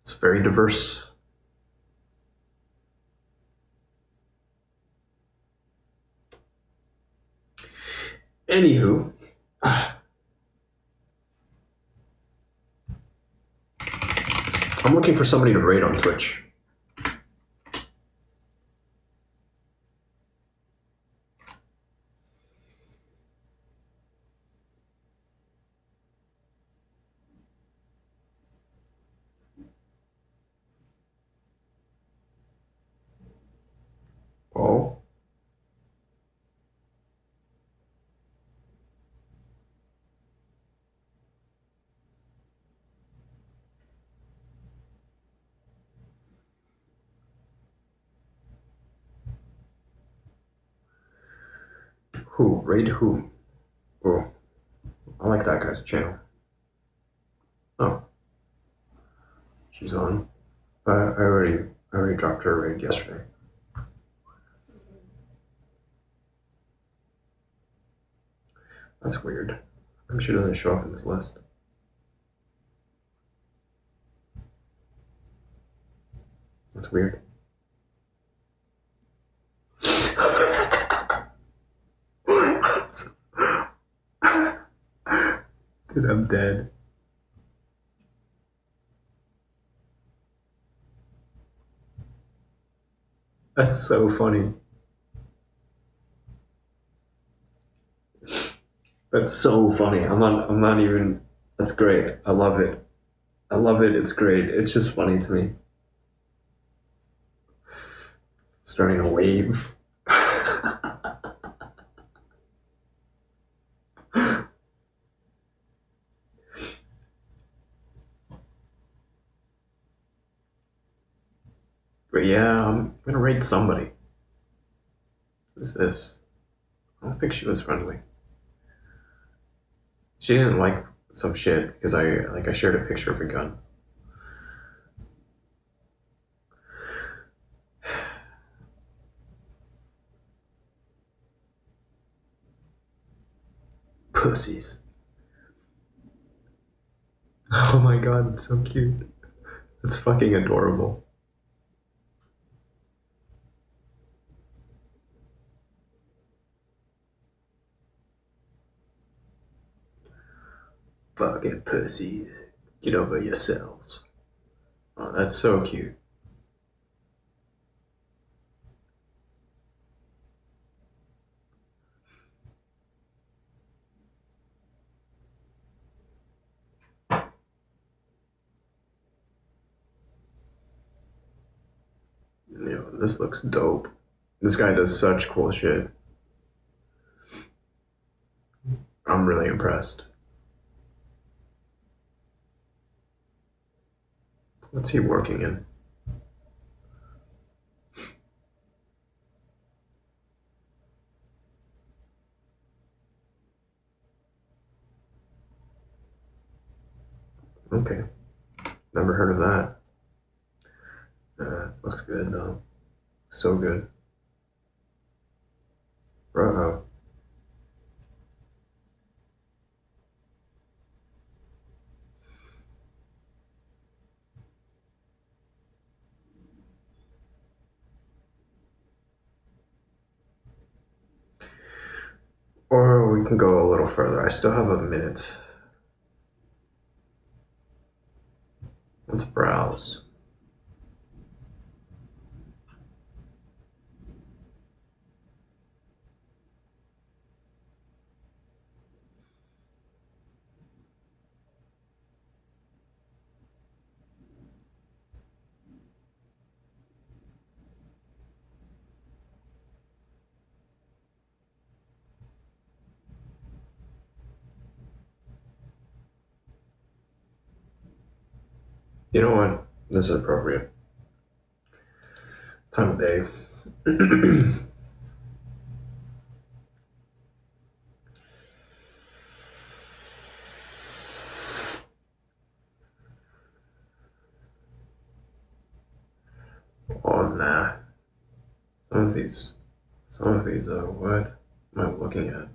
It's very diverse. Anywho, I'm looking for somebody to raid on Twitch. Oh. Who? Raid who? Oh. I like that guy's channel. Oh. She's on. I already dropped her a raid yesterday. That's weird. She doesn't show up in this list. That's weird. Dude, I'm dead. That's so funny. That's so funny. I'm not even. That's great. I love it. I love it. It's great. It's just funny to me. Starting a wave. But yeah, I'm gonna raid somebody. Who's this? I don't think she was friendly. She didn't like some shit because I shared a picture of a gun. Pussies. Oh my god, it's so cute. It's fucking adorable. Fucking pussies. Get over yourselves. Oh, that's so cute. This looks dope. This guy does such cool shit. I'm really impressed. What's he working in? Okay. Never heard of that. Looks good though. So good. Bro. Or we can go a little further. I still have a minute. Let's browse. You know what? This is appropriate. Time of day. Oh nah. Some of these, what am I looking at?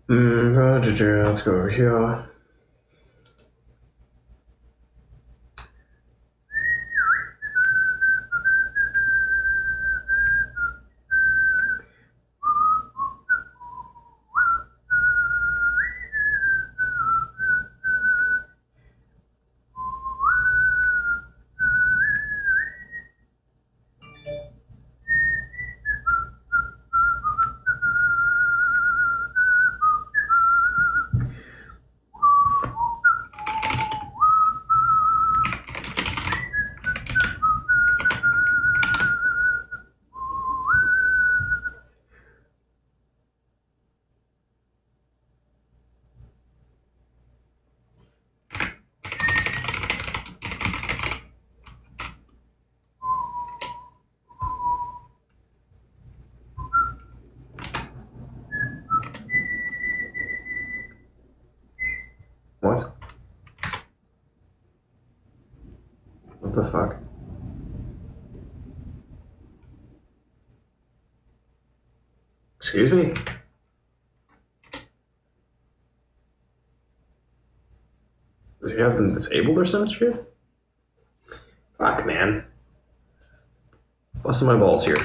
Let's go over here. What the fuck? Excuse me? Does he have them disabled or some shit? Fuck, man. Busting my balls here.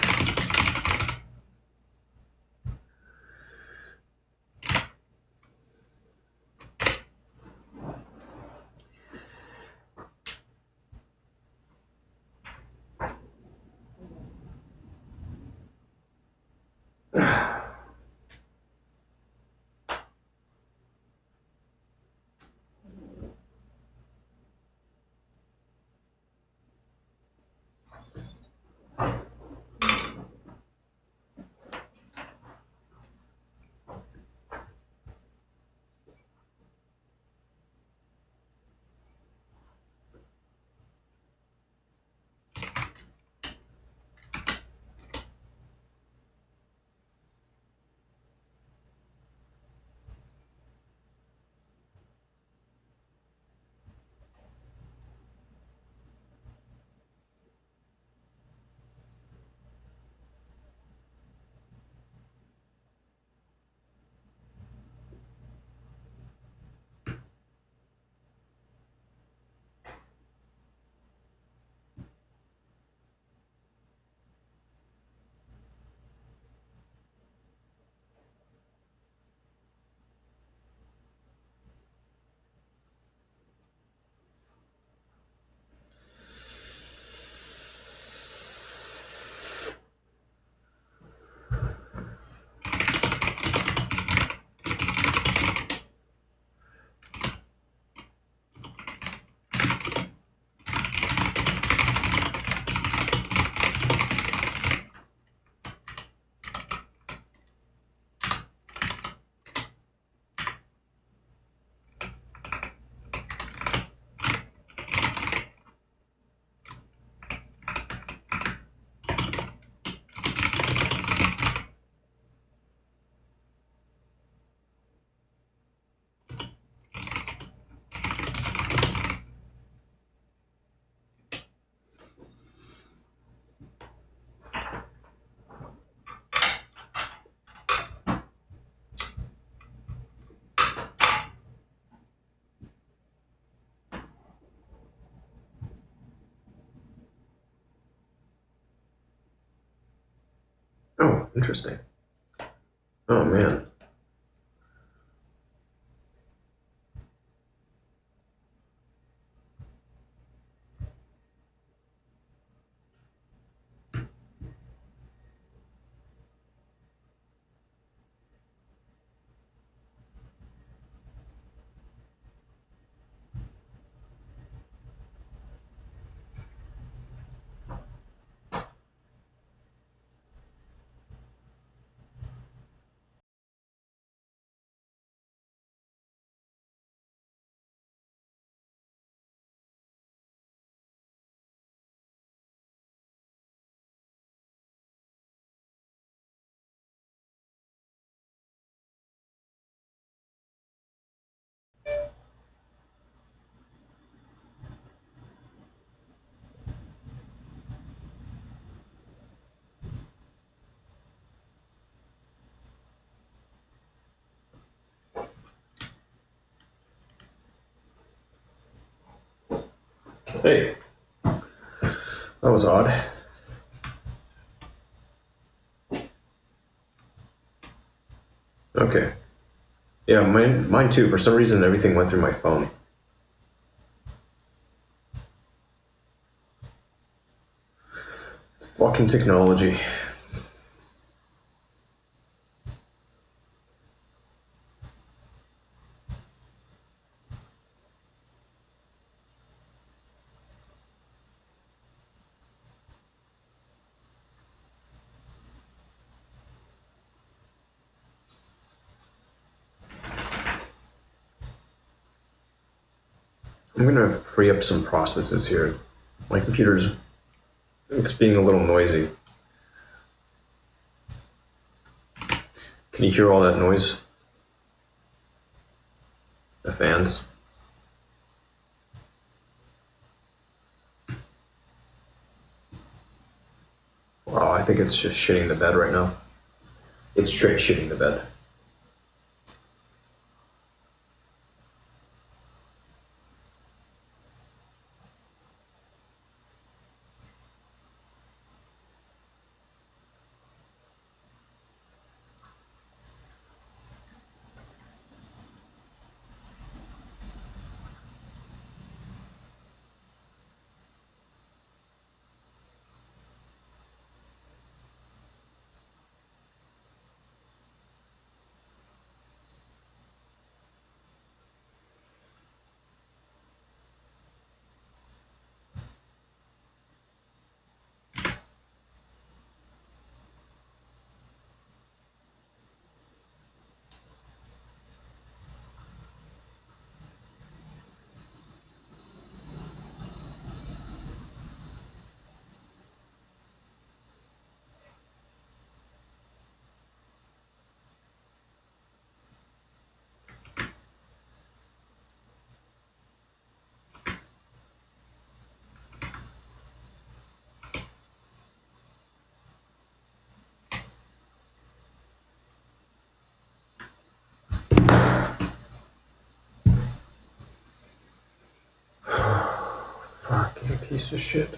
Oh, interesting. Oh, man. Hey, that was odd. Okay. Yeah, mine too. For some reason, everything went through my phone. Fucking technology. I'm gonna free up some processes here. My computer's it's being a little noisy. Can you hear all that noise? The fans. think it's just shitting the bed right now. It's straight shitting the bed. Fucking piece of shit.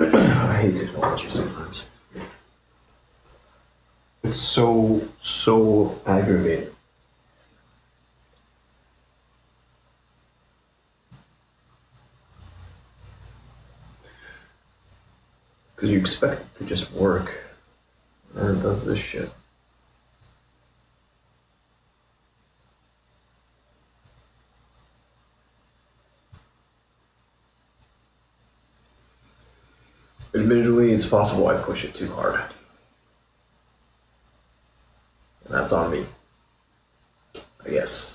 I hate technology sometimes. It's so aggravating. Because you expect it to just work, and it does this shit. Admittedly, it's possible I push it too hard. And that's on me, I guess.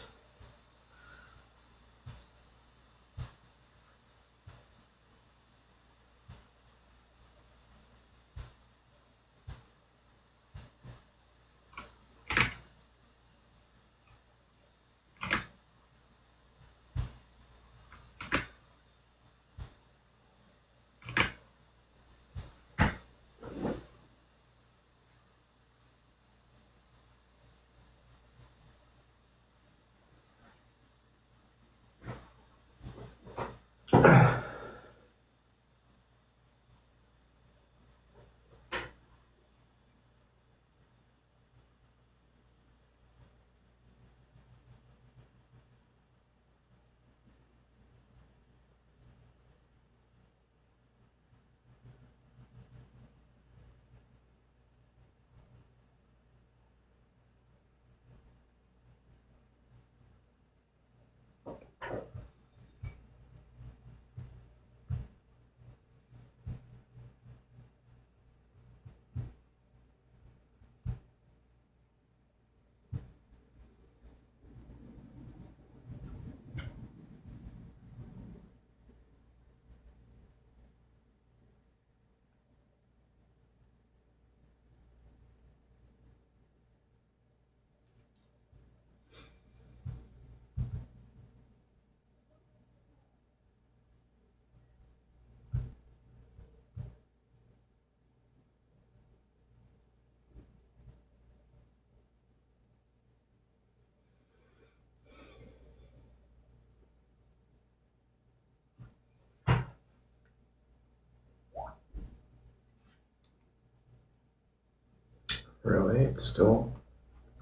Really, it's still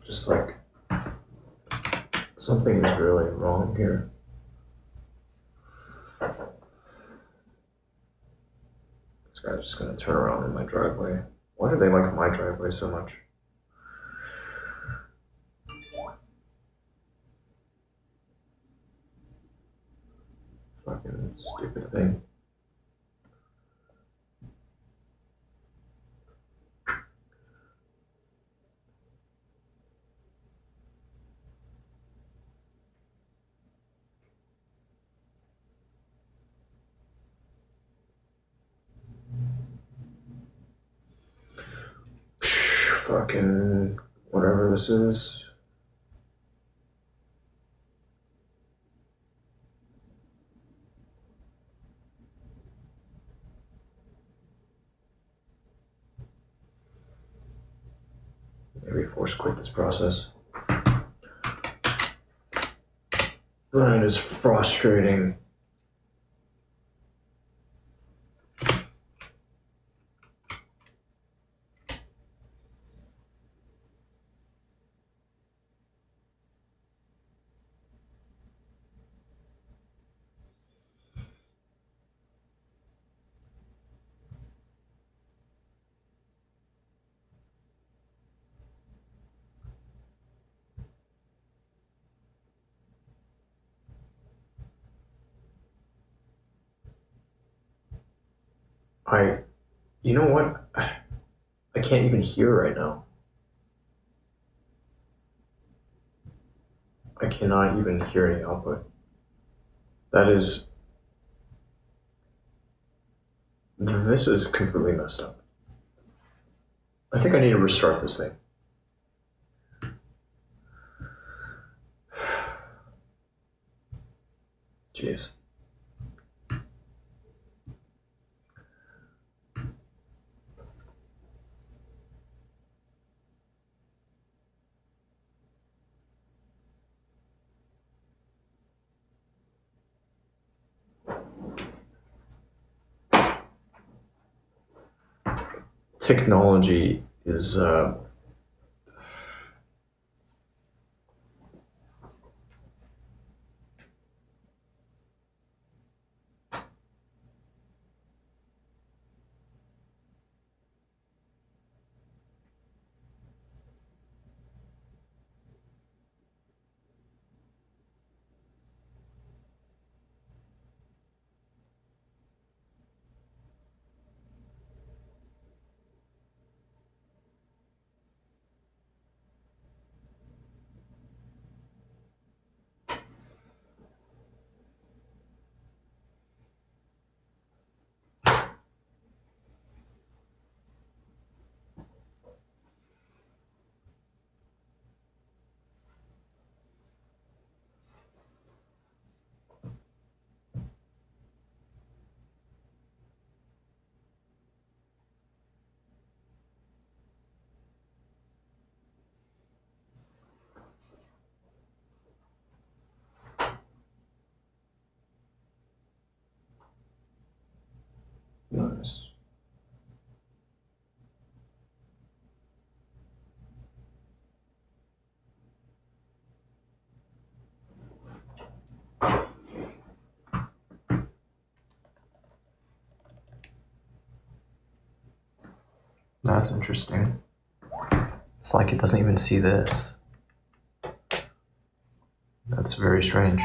just like something is really wrong here. This guy's just gonna turn around in my driveway. Why do they like my driveway so much? Fucking stupid thing. Fucking whatever this is. Maybe force quit this process. That is frustrating. You know what? I can't even hear right now. I cannot even hear any output. This is completely messed up. I think I need to restart this thing. Jeez. Technology is nice. That's interesting. It's like it doesn't even see this. That's very strange.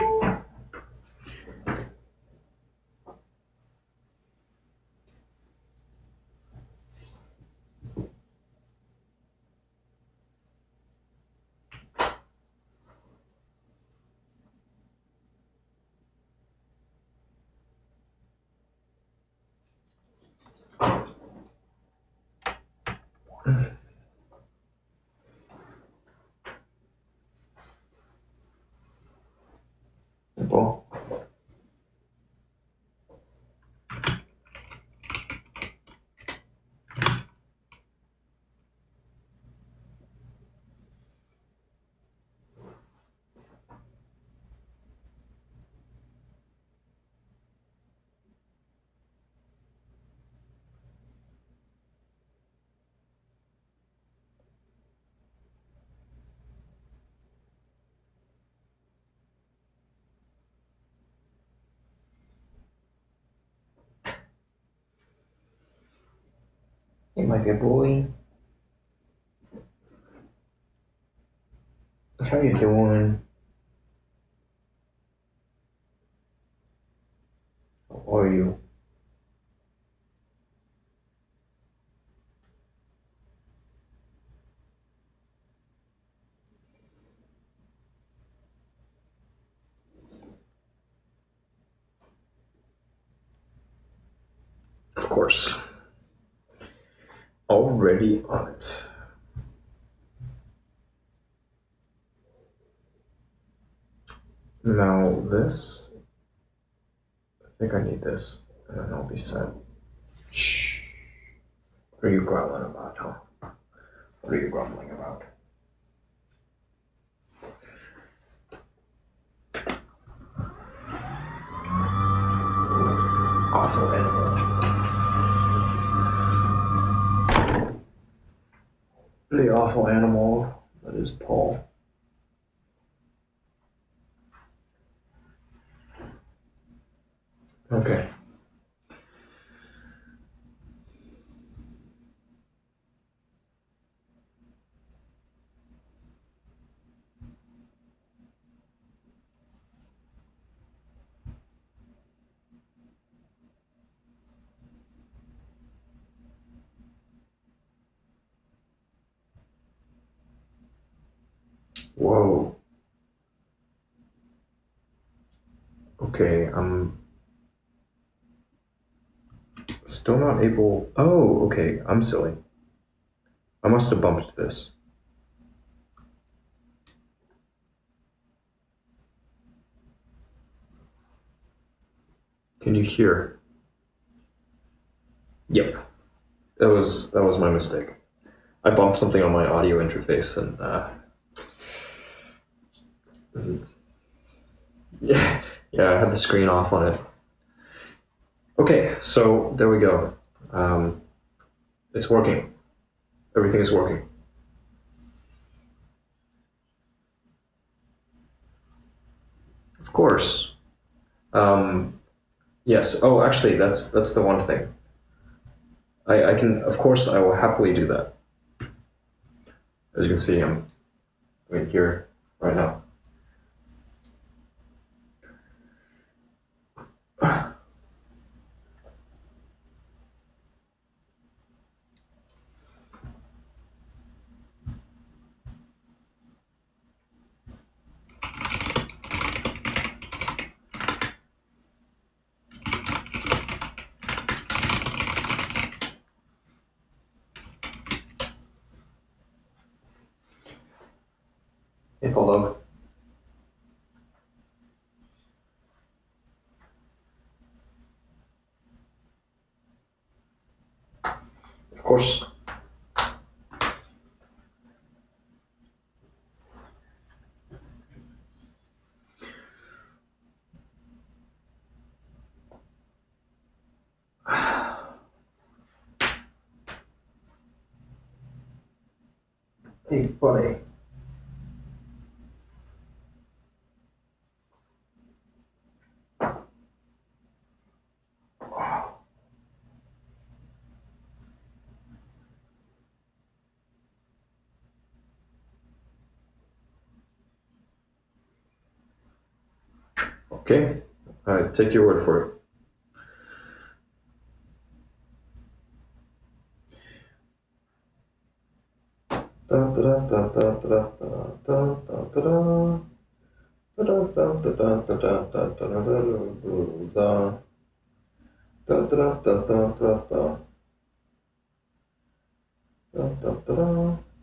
Well, hey, my good boy. How you doing? How are you? Of course. Already on it. Now this, I think I need this, and then I'll be set. Shh. What are you growling about, huh? What are you grumbling about? Awful animal. The awful animal that is Paul. Okay. Whoa. Okay, I'm still not able. Oh, okay, I'm silly. I must have bumped this. Can you hear? Yep. That was my mistake. I bumped something on my audio interface and yeah, I had the screen off on it. Okay, so there we go. It's working. Everything is working. Of course. Um, yes. Oh, actually, that's the one thing. I can, of course, I will happily do that. As you can see, I'm right here right now. Hey, Bulldog. Of course. Hey, buddy. Okay, I take your word for it. Da da da da da da da da da da. Da da da da da da da da da da da da da da da da da da da da.